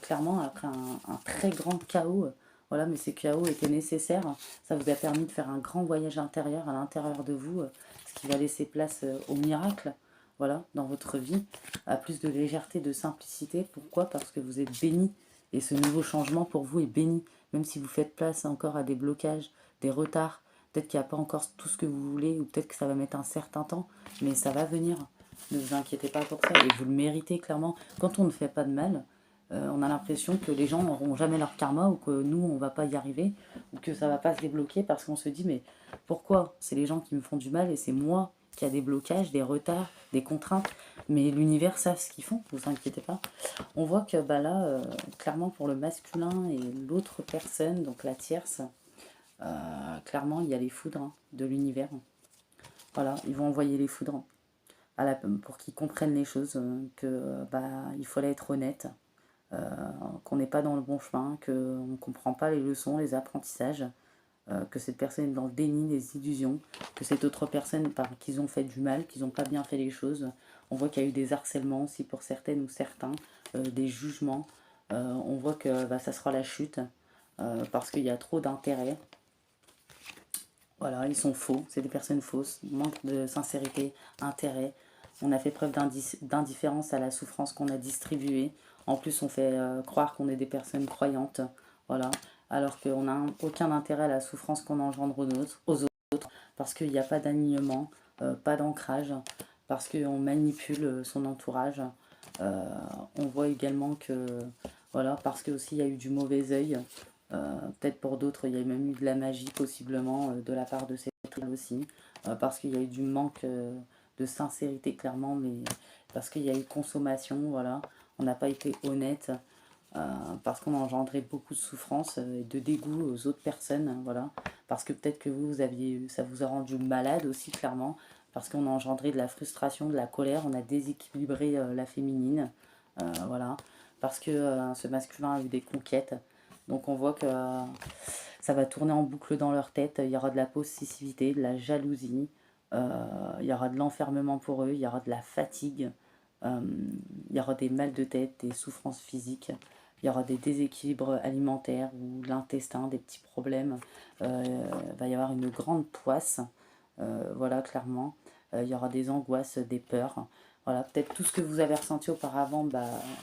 clairement, après un très grand chaos. Voilà, mais ces chaos étaient nécessaires. Ça vous a permis de faire un grand voyage intérieur à l'intérieur de vous, ce qui va laisser place au miracle, voilà, dans votre vie, à plus de légèreté, de simplicité. Pourquoi? Parce que vous êtes béni. Et ce nouveau changement pour vous est béni. Même si vous faites place encore à des blocages, des retards, peut-être qu'il n'y a pas encore tout ce que vous voulez, ou peut-être que ça va mettre un certain temps, mais ça va venir. Ne vous inquiétez pas pour ça, et vous le méritez clairement. Quand on ne fait pas de mal, on a l'impression que les gens n'auront jamais leur karma, ou que nous, on ne va pas y arriver, ou que ça ne va pas se débloquer, parce qu'on se dit, mais pourquoi? C'est les gens qui me font du mal, et c'est moi qui a des blocages, des retards, des contraintes, mais l'univers savent ce qu'ils font, ne vous inquiétez pas. On voit que bah là, clairement pour le masculin et l'autre personne, donc la tierce, clairement il y a les foudres hein, de l'univers. Voilà, ils vont envoyer les foudres pour qu'ils comprennent les choses, que bah, il fallait être honnête, qu'on n'est pas dans le bon chemin, qu'on ne comprend pas les leçons, les apprentissages. que cette personne est dans le déni, les illusions, que cette autre personne, qu'ils ont fait du mal, qu'ils n'ont pas bien fait les choses. On voit qu'il y a eu des harcèlements aussi pour certaines ou certains, des jugements. On voit que ça sera la chute, parce qu'il y a trop d'intérêt. Voilà, ils sont faux, c'est des personnes fausses, manque de sincérité, intérêt. On a fait preuve d'indifférence à la souffrance qu'on a distribuée. En plus, on fait croire qu'on est des personnes croyantes, voilà, alors qu'on n'a aucun intérêt à la souffrance qu'on engendre aux autres, parce qu'il n'y a pas d'alignement, pas d'ancrage, parce qu'on manipule son entourage. On voit également que, voilà, parce que aussi il y a eu du mauvais œil. Peut-être pour d'autres, il y a même eu de la magie possiblement de la part de ces êtres aussi, parce qu'il y a eu du manque de sincérité clairement, mais parce qu'il y a eu consommation, voilà. On n'a pas été honnête, parce qu'on a engendré beaucoup de souffrance et de dégoût aux autres personnes, voilà. Parce que peut-être que ça vous a rendu malade aussi clairement, parce qu'on a engendré de la frustration, de la colère, on a déséquilibré la féminine, voilà. Parce que ce masculin a eu des conquêtes. Donc on voit que ça va tourner en boucle dans leur tête. Il y aura de la possessivité, de la jalousie, il y aura de l'enfermement pour eux, il y aura de la fatigue, il y aura des mal de tête, des souffrances physiques, il y aura des déséquilibres alimentaires ou l'intestin, des petits problèmes. Il va y avoir une grande poisse, voilà clairement. Il y aura des angoisses, des peurs. Voilà, peut-être tout ce que vous avez ressenti auparavant,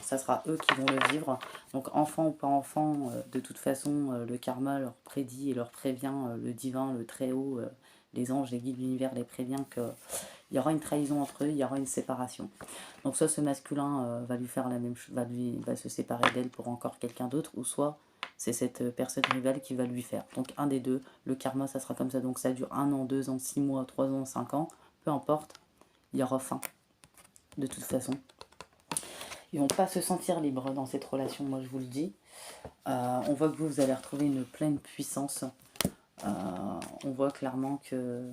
ça sera eux qui vont le vivre. Donc enfant ou pas enfant, de toute façon, le karma leur prédit et leur prévient, le divin, le très-haut, les anges, les guides de l'univers les prévient qu'il y aura une trahison entre eux, il y aura une séparation. Donc soit ce masculin va lui faire la même chose, va se séparer d'elle pour encore quelqu'un d'autre, ou soit c'est cette personne rivale qui va lui faire. Donc un des deux, le karma ça sera comme ça. Donc ça dure 1 an, 2 ans, 6 mois, 3 ans, 5 ans, peu importe, il y aura fin de toute façon. Ils vont pas se sentir libres dans cette relation, moi je vous le dis. On voit que vous allez retrouver une pleine puissance. On voit clairement que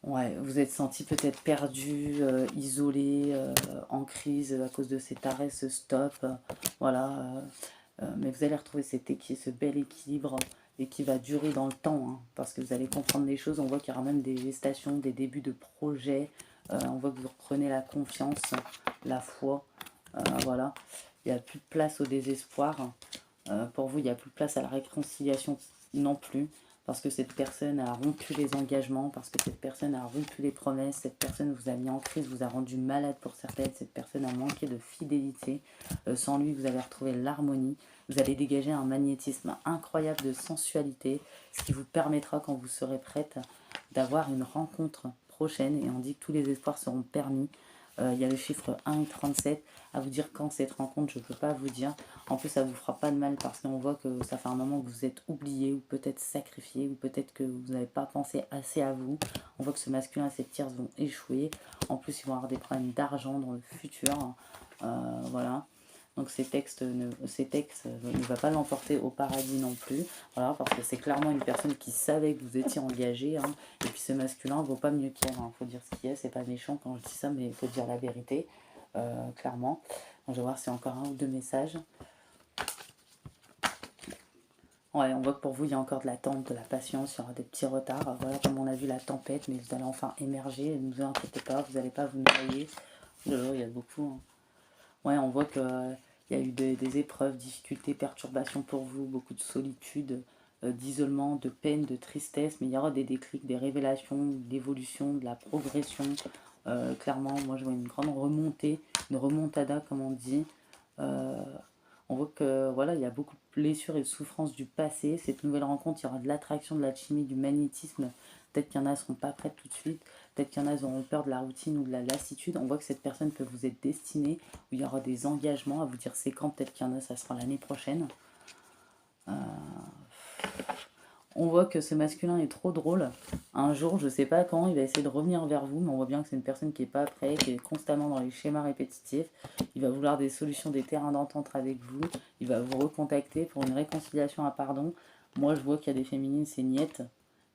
ouais, vous êtes senti peut-être perdu, isolé, en crise à cause de cet arrêt, ce stop. Voilà. Mais vous allez retrouver ce bel équilibre et qui va durer dans le temps, hein, parce que vous allez comprendre les choses. On voit qu'il y aura même des gestations, des débuts de projets. On voit que vous reprenez la confiance, la foi. Voilà. Il n'y a plus de place au désespoir. Pour vous, il n'y a plus de place à la réconciliation non plus. Parce que cette personne a rompu les engagements, parce que cette personne a rompu les promesses, cette personne vous a mis en crise, vous a rendu malade pour certaines, cette personne a manqué de fidélité. Sans lui, vous allez retrouver l'harmonie. Vous allez dégager un magnétisme incroyable de sensualité, ce qui vous permettra, quand vous serez prête, d'avoir une rencontre prochaine. Et on dit que tous les espoirs seront permis. Il y a le chiffre 1 et 37. À vous dire quand cette rencontre, je ne peux pas vous dire. En plus, ça ne vous fera pas de mal parce qu'on voit que ça fait un moment que vous êtes oublié ou peut-être sacrifié ou peut-être que vous n'avez pas pensé assez à vous. On voit que ce masculin et cette tierce vont échouer. En plus, ils vont avoir des problèmes d'argent dans le futur. Voilà. Donc ces textes ne va pas l'emporter au paradis non plus. Voilà, parce que c'est clairement une personne qui savait que vous étiez engagé. Hein. Et puis ce masculin ne vaut pas mieux qu'elle. Il faut dire ce qu'il est. C'est pas méchant quand je dis ça, mais il faut dire la vérité. Clairement. Donc, je vais voir si encore un ou deux messages. Ouais, on voit que pour vous, il y a encore de l'attente, de la patience, il y aura des petits retards. Voilà, comme on a vu la tempête, mais vous allez enfin émerger. Ne vous inquiétez pas, vous n'allez pas vous noyer. Il y a beaucoup. Hein. Ouais, on voit qu'il y a eu des épreuves, difficultés, perturbations pour vous, beaucoup de solitude, d'isolement, de peine, de tristesse, mais il y aura des déclics, des révélations, de l'évolution, de la progression. Clairement, moi je vois une grande remontée, une remontada comme on dit. On voit que voilà, il y a beaucoup de blessures et de souffrances du passé. Cette nouvelle rencontre, il y aura de l'attraction, de la chimie, du magnétisme. Peut-être qu'il y en a ne seront pas prêtes tout de suite. Peut-être qu'il y en a auront peur de la routine ou de la lassitude. On voit que cette personne peut vous être destinée, où il y aura des engagements à vous dire c'est quand. Peut-être qu'il y en a, ça sera l'année prochaine. On voit que ce masculin est trop drôle. Un jour, je sais pas quand, il va essayer de revenir vers vous, mais on voit bien que c'est une personne qui est pas prête, qui est constamment dans les schémas répétitifs. Il va vouloir des solutions, des terrains d'entente avec vous. Il va vous recontacter pour une réconciliation à pardon. Moi, je vois qu'il y a des féminines, c'est niette.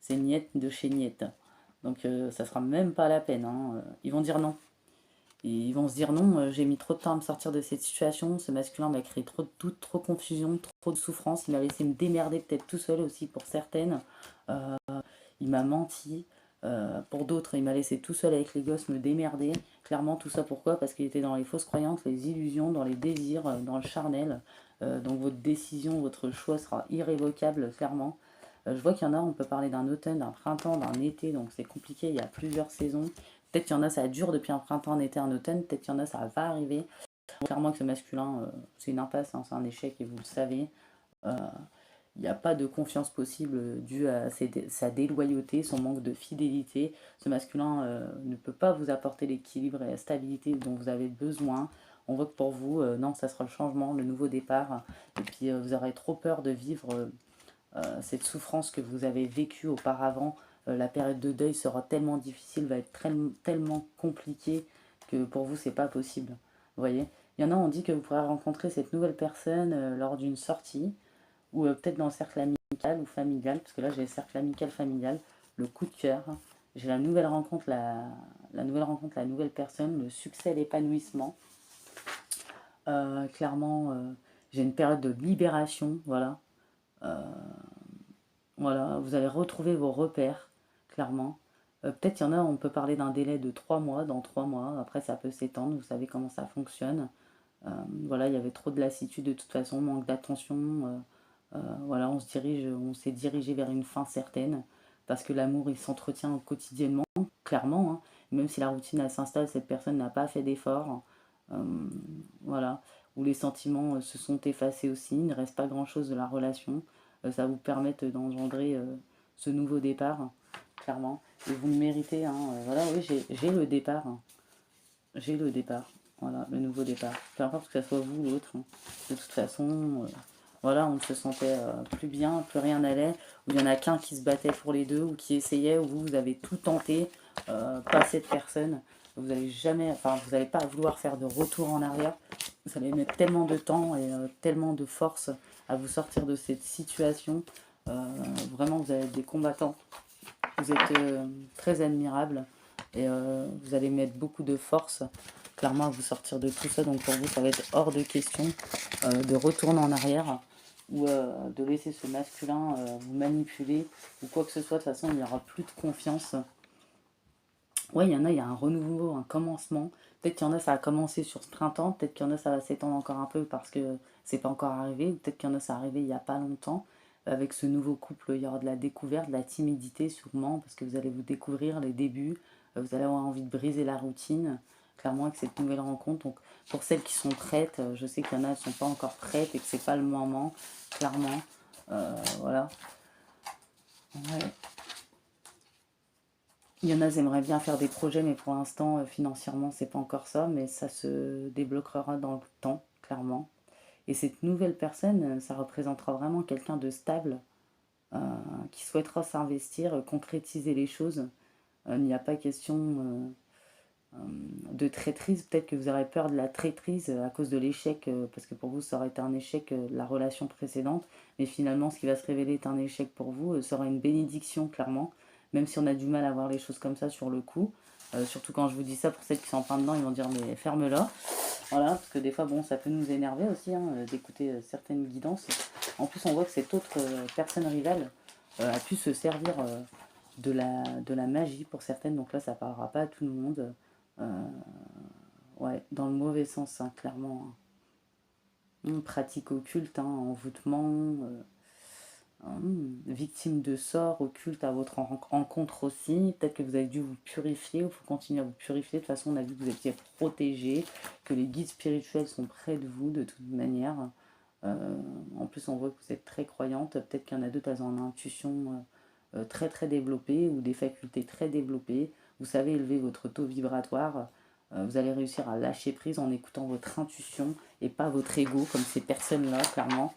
C'est niette de chez niette. Donc, ça sera même pas la peine. Hein. Ils vont dire non. Et ils vont se dire non, j'ai mis trop de temps à me sortir de cette situation, ce masculin m'a créé trop de doutes, trop de confusion, trop de souffrance, il m'a laissé me démerder peut-être tout seul aussi pour certaines. Euh, il m'a menti. Pour d'autres, il m'a laissé tout seul avec les gosses me démerder. Clairement, tout ça pourquoi? Parce qu'il était dans les fausses croyances, les illusions, dans les désirs, dans le charnel. Donc votre décision, votre choix sera irrévocable, clairement. Je vois qu'il y en a, on peut parler d'un automne, d'un printemps, d'un été, donc c'est compliqué, il y a plusieurs saisons. Peut-être qu'il y en a, ça dure depuis un printemps, un été, un automne, peut-être qu'il y en a, ça va arriver. Clairement que ce masculin, c'est une impasse, hein, c'est un échec et vous le savez. Euh, il n'y a pas de confiance possible due à sa déloyauté, son manque de fidélité. Ce masculin ne peut pas vous apporter l'équilibre et la stabilité dont vous avez besoin. On voit que pour vous, non, ça sera le changement, le nouveau départ. Et puis vous aurez trop peur de vivre cette souffrance que vous avez vécue auparavant. La période de deuil sera tellement difficile, va être tellement compliquée que pour vous, c'est pas possible. Vous voyez? Il y en a, on dit que vous pourrez rencontrer cette nouvelle personne lors d'une sortie ou peut-être dans le cercle amical ou familial, parce que là j'ai le cercle amical familial, le coup de cœur, j'ai la nouvelle rencontre, la nouvelle rencontre, la nouvelle personne, le succès, l'épanouissement. Clairement, j'ai une période de libération, voilà. Euh, voilà, vous allez retrouver vos repères, clairement. Peut-être il y en a, on peut parler d'un délai de 3 mois, dans 3 mois, après ça peut s'étendre, vous savez comment ça fonctionne. Voilà, il y avait trop de lassitude de toute façon, manque d'attention. Voilà, on s'est dirigé vers une fin certaine parce que l'amour il s'entretient quotidiennement, clairement, hein. Même si la routine elle s'installe, cette personne n'a pas fait d'effort. Euh, voilà, où les sentiments se sont effacés aussi, il ne reste pas grand chose de la relation. Ça vous permet d'engendrer ce nouveau départ, clairement. Et vous le méritez, hein. Voilà, oui, j'ai le départ, hein. J'ai le départ. Voilà, le nouveau départ. Peu importe que ce soit vous ou l'autre, hein. De toute façon, voilà, on ne se sentait plus bien, plus rien n'allait. Ou il y en a qu'un qui se battait pour les deux, ou qui essayait, ou vous avez tout tenté, pas cette personne. Vous allez jamais, enfin, vous n'allez pas vouloir faire de retour en arrière. Vous allez mettre tellement de temps et tellement de force à vous sortir de cette situation. Euh, Vraiment, vous allez être des combattants. Vous êtes très admirable et vous allez mettre beaucoup de force clairement à vous sortir de tout ça. Donc pour vous, ça va être hors de question de retourner en arrière ou de laisser ce masculin vous manipuler ou quoi que ce soit. De toute façon, il n'y aura plus de confiance. Ouais, il y en a, il y a un renouveau, un commencement. Peut-être qu'il y en a, ça a commencé sur ce printemps. Peut-être qu'il y en a, ça va s'étendre encore un peu parce que c'est pas encore arrivé. Ou peut-être qu'il y en a, ça arrivé il n'y a pas longtemps. Avec ce nouveau couple, il y aura de la découverte, de la timidité sûrement, parce que vous allez vous découvrir les débuts. Vous allez avoir envie de briser la routine, clairement, avec cette nouvelle rencontre. Donc, pour celles qui sont prêtes, je sais qu'il y en a, qui ne sont pas encore prêtes et que c'est pas le moment, clairement. Voilà. Ouais. Il y en a, j'aimerais bien faire des projets, mais pour l'instant, financièrement, c'est pas encore ça, mais ça se débloquera dans le temps, clairement. Et cette nouvelle personne, ça représentera vraiment quelqu'un de stable, euh, qui souhaitera s'investir, concrétiser les choses. Il n'y a pas question de traîtrise. Peut-être que vous aurez peur de la traîtrise à cause de l'échec, parce que pour vous, ça aurait été un échec la relation précédente. Mais finalement, ce qui va se révéler est un échec pour vous, sera une bénédiction, clairement. Même si on a du mal à voir les choses comme ça sur le coup. Surtout quand je vous dis ça, pour celles qui sont en plein dedans, ils vont dire mais ferme-la. Voilà, parce que des fois, bon, ça peut nous énerver aussi hein, d'écouter certaines guidances. En plus, on voit que cette autre personne rivale a pu se servir de la magie pour certaines. Donc là, ça parlera pas à tout le monde. Euh, ouais, dans le mauvais sens, hein, clairement, hein. Pratique occulte, hein, envoûtement, victime de sorts, occulte à votre rencontre aussi. Peut-être que vous avez dû vous purifier, ou faut continuer à vous purifier. De toute façon, on a vu que vous étiez protégé, que les guides spirituels sont près de vous de toute manière. En plus, on voit que vous êtes très croyante. Peut-être qu'il y en a d'autres, elles ont une intuition très très développée ou des facultés très développées. Vous savez élever votre taux vibratoire. Vous allez réussir à lâcher prise en écoutant votre intuition et pas votre ego, comme ces personnes-là, clairement.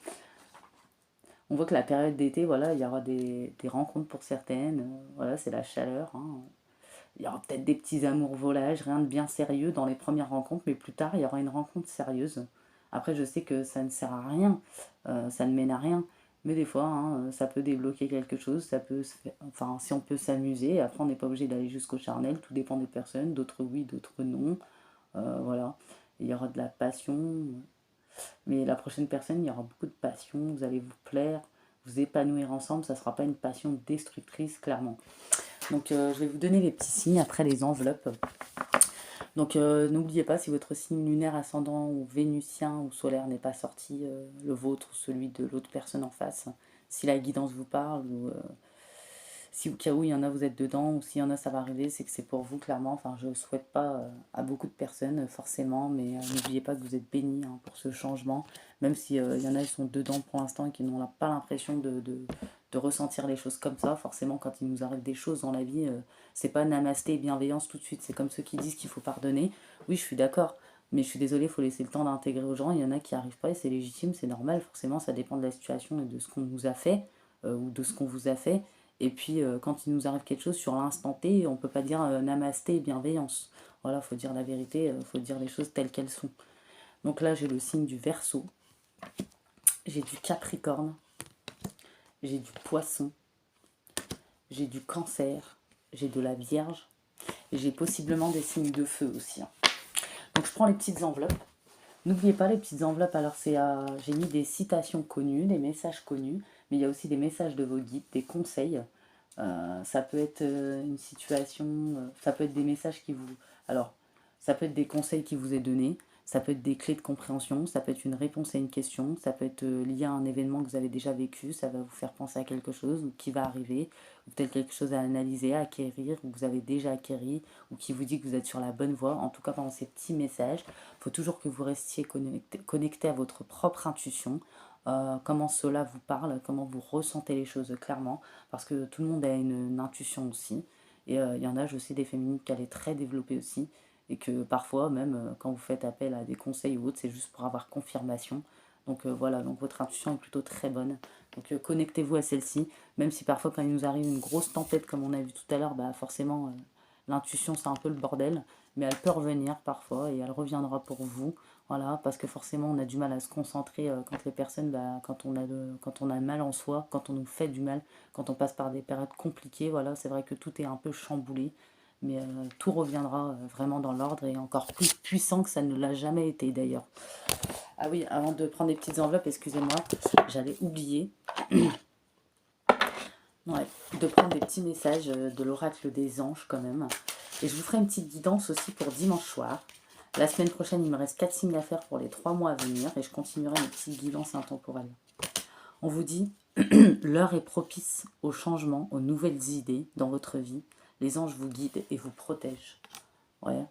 On voit que la période d'été, voilà, il y aura des rencontres pour certaines. Voilà, c'est la chaleur, hein. Il y aura peut-être des petits amours volages, rien de bien sérieux dans les premières rencontres, mais plus tard, il y aura une rencontre sérieuse. Après, je sais que ça ne sert à rien, ça ne mène à rien, mais des fois, hein, ça peut débloquer quelque chose, ça peut enfin, si on peut s'amuser, après, on n'est pas obligé d'aller jusqu'au charnel, tout dépend des personnes, d'autres oui, d'autres non. Voilà. Il y aura de la passion, mais la prochaine personne, il y aura beaucoup de passion, vous allez vous plaire, vous épanouir ensemble, ça ne sera pas une passion destructrice, clairement. Donc je vais vous donner les petits signes après les enveloppes. Donc n'oubliez pas, si votre signe lunaire, ascendant ou vénusien ou solaire n'est pas sorti, le vôtre ou celui de l'autre personne en face, si la guidance vous parle ou si au cas où il y en a vous êtes dedans ou s'il y en a ça va arriver, c'est que c'est pour vous clairement. Enfin je ne souhaite pas à beaucoup de personnes forcément, mais n'oubliez pas que vous êtes bénis hein, pour ce changement, même si il y en a qui sont dedans pour l'instant et qui n'ont pas l'impression de ressentir les choses comme ça. Forcément quand il nous arrive des choses dans la vie, c'est pas namasté et bienveillance tout de suite, c'est comme ceux qui disent qu'il faut pardonner. Oui je suis d'accord. Mais je suis désolée, il faut laisser le temps d'intégrer aux gens. Il y en a qui n'y arrivent pas et c'est légitime, c'est normal. Forcément, ça dépend de la situation et de ce qu'on nous a fait ou de ce qu'on vous a fait. Et puis, quand il nous arrive quelque chose sur l'instant T, on ne peut pas dire namasté et bienveillance. Voilà, il faut dire la vérité, il faut dire les choses telles qu'elles sont. Donc là, j'ai le signe du Verseau, j'ai du Capricorne, j'ai du Poisson, j'ai du Cancer, j'ai de la Vierge, et j'ai possiblement des signes de feu aussi. Hein. Donc je prends les petites enveloppes. N'oubliez pas les petites enveloppes, alors j'ai mis des citations connues, des messages connus, mais il y a aussi des messages de vos guides, des conseils. Ça peut être une situation, ça peut être des messages qui vous... Alors, ça peut être des conseils qui vous est donné, ça peut être des clés de compréhension, ça peut être une réponse à une question, ça peut être lié à un événement que vous avez déjà vécu, ça va vous faire penser à quelque chose ou qui va arriver, ou peut-être quelque chose à analyser, à acquérir, ou que vous avez déjà acquéri, ou qui vous dit que vous êtes sur la bonne voie. En tout cas, pendant ces petits messages, il faut toujours que vous restiez connecté à votre propre intuition, comment cela vous parle, comment vous ressentez les choses clairement, parce que tout le monde a une intuition aussi. Et il y en a, je sais, des féminines qu'elle est très développée aussi, et que parfois, même quand vous faites appel à des conseils ou autres, c'est juste pour avoir confirmation. Donc voilà, donc votre intuition est plutôt très bonne. Donc connectez-vous à celle-ci, même si parfois quand il nous arrive une grosse tempête comme on a vu tout à l'heure, bah forcément l'intuition c'est un peu le bordel, mais elle peut revenir parfois et elle reviendra pour vous. Voilà, parce que forcément on a du mal à se concentrer quand les personnes, bah, quand on a mal en soi, quand on nous fait du mal, quand on passe par des périodes compliquées, voilà, c'est vrai que tout est un peu chamboulé, mais tout reviendra vraiment dans l'ordre et encore plus puissant que ça ne l'a jamais été d'ailleurs. Ah oui, avant de prendre des petites enveloppes, excusez-moi, j'allais oublier ouais, de prendre des petits messages de l'oracle des anges quand même. Et je vous ferai une petite guidance aussi pour dimanche soir. La semaine prochaine, il me reste 4 signes à faire pour les 3 mois à venir et je continuerai mes petites guidances intemporelles. On vous dit, l'heure est propice au changement, aux nouvelles idées dans votre vie. Les anges vous guident et vous protègent. Ouais.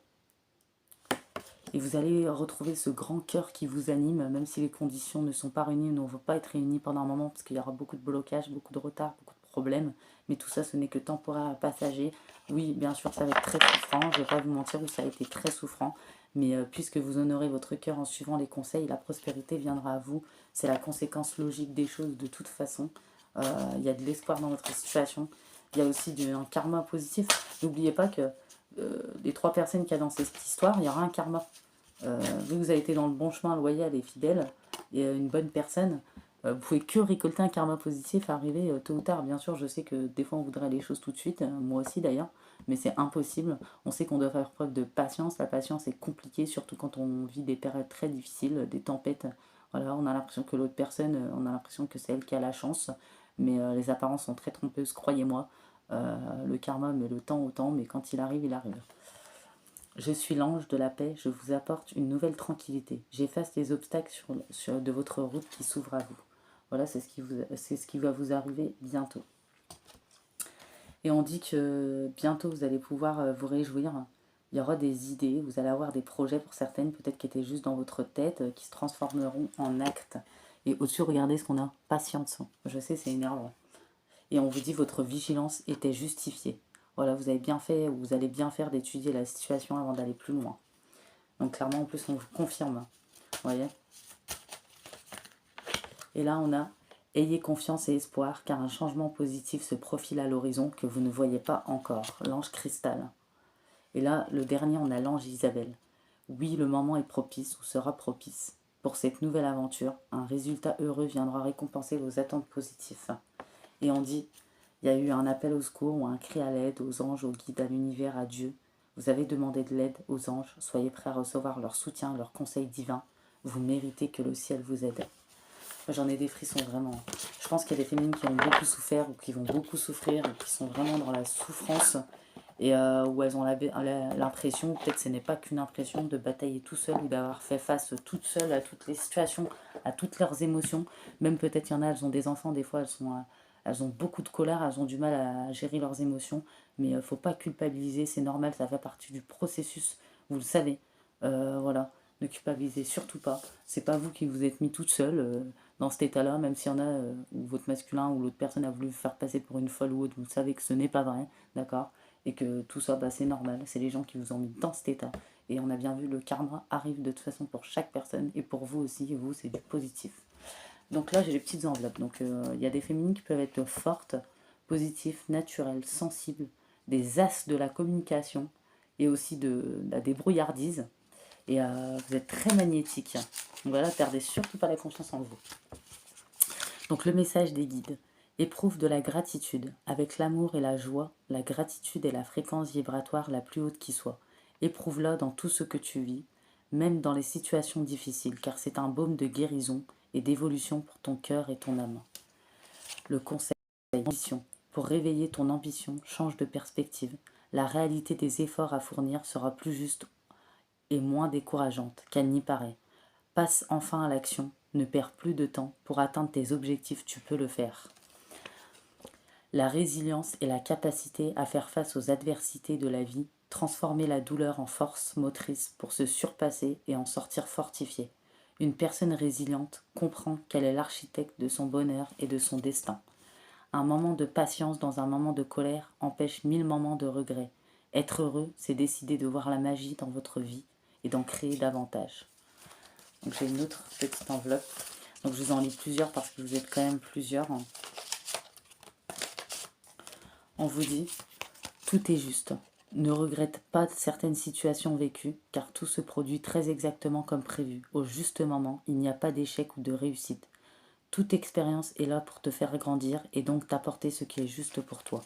Et vous allez retrouver ce grand cœur qui vous anime, même si les conditions ne sont pas réunies ou ne vont pas être réunies pendant un moment, parce qu'il y aura beaucoup de blocages, beaucoup de retard, beaucoup de problèmes. Mais tout ça, ce n'est que temporaire, passager. Oui, bien sûr, ça va être très souffrant. Je ne vais pas vous mentir, ça a été très souffrant. Mais puisque vous honorez votre cœur en suivant les conseils, la prospérité viendra à vous. C'est la conséquence logique des choses de toute façon. Il y a de l'espoir dans votre situation. Il y a aussi un karma positif. N'oubliez pas que des 3 personnes qu'il y a dans cette histoire, il y aura un karma. Vu que vous avez été dans le bon chemin, loyal et fidèle, et une bonne personne, vous pouvez que récolter un karma positif, arriver tôt ou tard. Bien sûr, je sais que des fois on voudrait les choses tout de suite, moi aussi d'ailleurs, mais c'est impossible. On sait qu'on doit faire preuve de patience. La patience est compliquée, surtout quand on vit des périodes très difficiles, des tempêtes. Voilà, on a l'impression que l'autre personne, on a l'impression que c'est elle qui a la chance, mais les apparences sont très trompeuses, croyez-moi. Le karma met le temps au temps, mais quand il arrive, il arrive. Je suis l'ange de la paix, je vous apporte une nouvelle tranquillité. J'efface les obstacles de votre route qui s'ouvre à vous. Voilà, c'est ce qui va vous arriver bientôt. Et on dit que bientôt vous allez pouvoir vous réjouir. Il y aura des idées, vous allez avoir des projets pour certaines, peut-être qui étaient juste dans votre tête, qui se transformeront en actes. Et au-dessus, regardez ce qu'on a, patience. Je sais, c'est énervant. Et on vous dit votre vigilance était justifiée. Voilà, vous avez bien fait, ou vous allez bien faire d'étudier la situation avant d'aller plus loin. Donc clairement, en plus, on vous confirme. Vous voyez. Et là, on a « Ayez confiance et espoir, car un changement positif se profile à l'horizon que vous ne voyez pas encore. » L'ange cristal. Et là, le dernier, on a l'ange Isabelle. « Oui, le moment est propice ou sera propice. Pour cette nouvelle aventure, un résultat heureux viendra récompenser vos attentes positives. » Et on dit, il y a eu un appel au secours ou un cri à l'aide aux anges, aux guides, à l'univers, à Dieu. Vous avez demandé de l'aide aux anges, soyez prêts à recevoir leur soutien, leur conseil divin. Vous méritez que le ciel vous aide. J'en ai des frissons vraiment. Je pense qu'il y a des féminines qui ont beaucoup souffert ou qui vont beaucoup souffrir ou qui sont vraiment dans la souffrance et où elles ont l'impression, peut-être ce n'est pas qu'une impression, de batailler tout seul ou d'avoir fait face toute seule à toutes les situations, à toutes leurs émotions. Même peut-être il y en a, elles ont des enfants, des fois elles ont beaucoup de colère, elles ont du mal à gérer leurs émotions, mais il ne faut pas culpabiliser, c'est normal, ça fait partie du processus, vous le savez. Voilà, ne culpabilisez surtout pas. C'est pas vous qui vous êtes mis toute seule dans cet état-là, même s'il y en a où votre masculin ou l'autre personne a voulu vous faire passer pour une folle ou autre, vous savez que ce n'est pas vrai, d'accord? Et que tout ça, bah, c'est normal, c'est les gens qui vous ont mis dans cet état. Et on a bien vu, le karma arrive de toute façon pour chaque personne, et pour vous aussi, et vous, c'est du positif. Donc là, j'ai les petites enveloppes. Donc il y a des féminines qui peuvent être fortes, positives, naturelles, sensibles, des as de la communication, et aussi des brouillardises. Et vous êtes très magnétique. Donc voilà, perdez surtout pas la confiance en vous. Donc le message des guides. Éprouve de la gratitude. Avec l'amour et la joie, la gratitude est la fréquence vibratoire la plus haute qui soit. Éprouve-la dans tout ce que tu vis, même dans les situations difficiles, car c'est un baume de guérison et d'évolution pour ton cœur et ton âme. Le conseil, ambition. Pour réveiller ton ambition, change de perspective. La réalité des efforts à fournir sera plus juste et moins décourageante qu'elle n'y paraît. Passe enfin à l'action, ne perds plus de temps. Pour atteindre tes objectifs, tu peux le faire. La résilience est la capacité à faire face aux adversités de la vie, transformer la douleur en force motrice pour se surpasser et en sortir fortifié. Une personne résiliente comprend qu'elle est l'architecte de son bonheur et de son destin. Un moment de patience dans un moment de colère empêche 1000 moments de regret. Être heureux, c'est décider de voir la magie dans votre vie et d'en créer davantage. Donc j'ai une autre petite enveloppe. Donc je vous en lis plusieurs parce que vous êtes quand même plusieurs. On vous dit, tout est juste. Ne regrette pas certaines situations vécues, car tout se produit très exactement comme prévu. Au juste moment, il n'y a pas d'échec ou de réussite. Toute expérience est là pour te faire grandir et donc t'apporter ce qui est juste pour toi.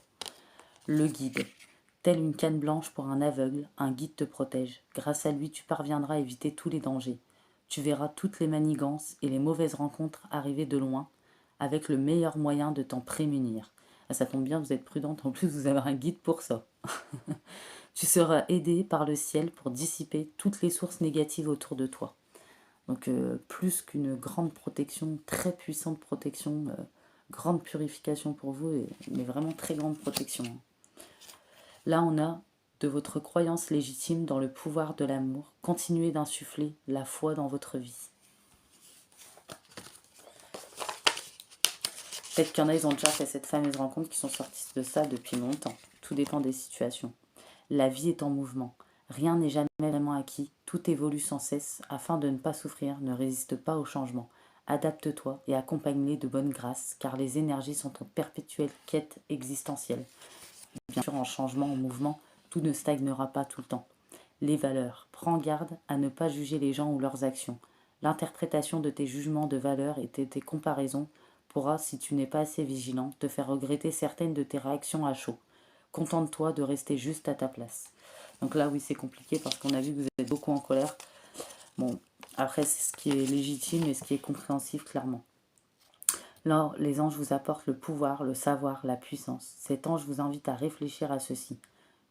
Le guide. Telle une canne blanche pour un aveugle, un guide te protège. Grâce à lui, tu parviendras à éviter tous les dangers. Tu verras toutes les manigances et les mauvaises rencontres arriver de loin, avec le meilleur moyen de t'en prémunir. Ah, ça tombe bien, vous êtes prudente, en plus vous avez un guide pour ça. Tu seras aidé par le ciel pour dissiper toutes les sources négatives autour de toi. Donc plus qu'une grande protection, très puissante protection, grande purification pour vous, mais vraiment très grande protection. Là on a de votre croyance légitime dans le pouvoir de l'amour. Continuez d'insuffler la foi dans votre vie. Peut-être qu'il y en a, ils ont déjà fait cette fameuse rencontre, qui sont sortis de ça depuis longtemps. Tout dépend des situations. La vie est en mouvement. Rien n'est jamais vraiment acquis. Tout évolue sans cesse. Afin de ne pas souffrir, ne résiste pas au changement. Adapte-toi et accompagne-les de bonne grâce, car les énergies sont en perpétuelle quête existentielle. Bien sûr, en changement, en mouvement, tout ne stagnera pas tout le temps. Les valeurs. Prends garde à ne pas juger les gens ou leurs actions. L'interprétation de tes jugements de valeurs et de tes comparaisons pourra, si tu n'es pas assez vigilant, te faire regretter certaines de tes réactions à chaud. Contente-toi de rester juste à ta place. Donc là, oui, c'est compliqué parce qu'on a vu que vous êtes beaucoup en colère. Bon, après, c'est ce qui est légitime et ce qui est compréhensif, clairement. Là, les anges vous apportent le pouvoir, le savoir, la puissance. Cet ange vous invite à réfléchir à ceci.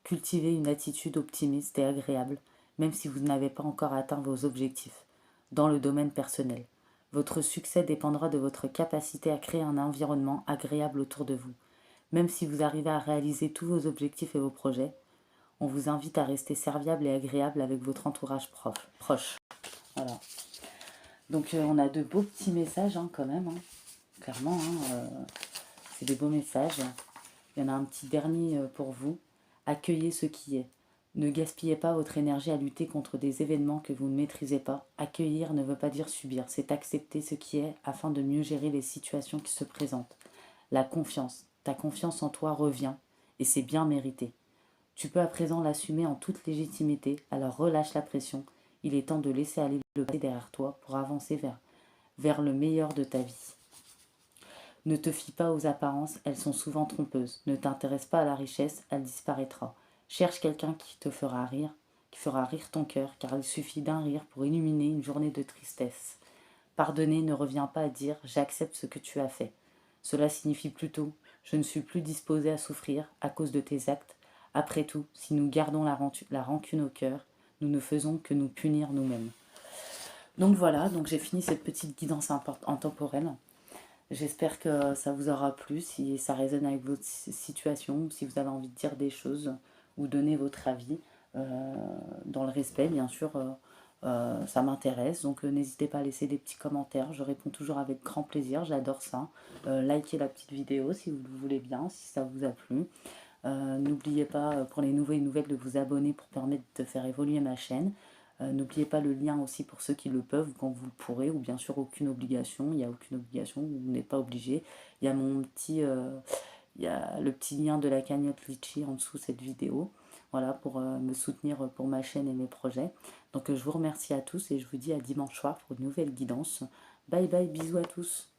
Cultivez une attitude optimiste et agréable, même si vous n'avez pas encore atteint vos objectifs, dans le domaine personnel. Votre succès dépendra de votre capacité à créer un environnement agréable autour de vous. Même si vous arrivez à réaliser tous vos objectifs et vos projets, on vous invite à rester serviable et agréable avec votre entourage proche. Voilà. Donc on a de beaux petits messages quand même, clairement. C'est des beaux messages. Il y en a un petit dernier pour vous. Accueillez ce qui est. Ne gaspillez pas votre énergie à lutter contre des événements que vous ne maîtrisez pas. Accueillir ne veut pas dire subir, c'est accepter ce qui est afin de mieux gérer les situations qui se présentent. La confiance. Ta confiance en toi revient et c'est bien mérité. Tu peux à présent l'assumer en toute légitimité, alors relâche la pression. Il est temps de laisser aller le passé derrière toi pour avancer vers le meilleur de ta vie. Ne te fie pas aux apparences, elles sont souvent trompeuses. Ne t'intéresse pas à la richesse, elle disparaîtra. Cherche quelqu'un qui fera rire ton cœur, car il suffit d'un rire pour illuminer une journée de tristesse. Pardonner ne revient pas à dire j'accepte ce que tu as fait. Cela signifie plutôt je ne suis plus disposé à souffrir à cause de tes actes. Après tout, si nous gardons la rancune au cœur, nous ne faisons que nous punir nous-mêmes. Donc voilà, donc j'ai fini cette petite guidance intemporelle. J'espère que ça vous aura plu, si ça résonne avec votre situation, si vous avez envie de dire des choses ou donner votre avis, dans le respect, bien sûr, ça m'intéresse. Donc n'hésitez pas à laisser des petits commentaires, je réponds toujours avec grand plaisir, j'adore ça. Likez la petite vidéo si vous le voulez bien, si ça vous a plu. N'oubliez pas, pour les nouvelles, de vous abonner pour permettre de faire évoluer ma chaîne. N'oubliez pas le lien aussi pour ceux qui le peuvent, quand vous le pourrez, ou bien sûr aucune obligation, il n'y a aucune obligation, vous n'êtes pas obligé. Il y a il y a le petit lien de la cagnotte Litchi en dessous de cette vidéo, voilà, pour me soutenir pour ma chaîne et mes projets. Donc je vous remercie à tous et je vous dis à dimanche soir pour une nouvelle guidance. Bye bye, bisous à tous.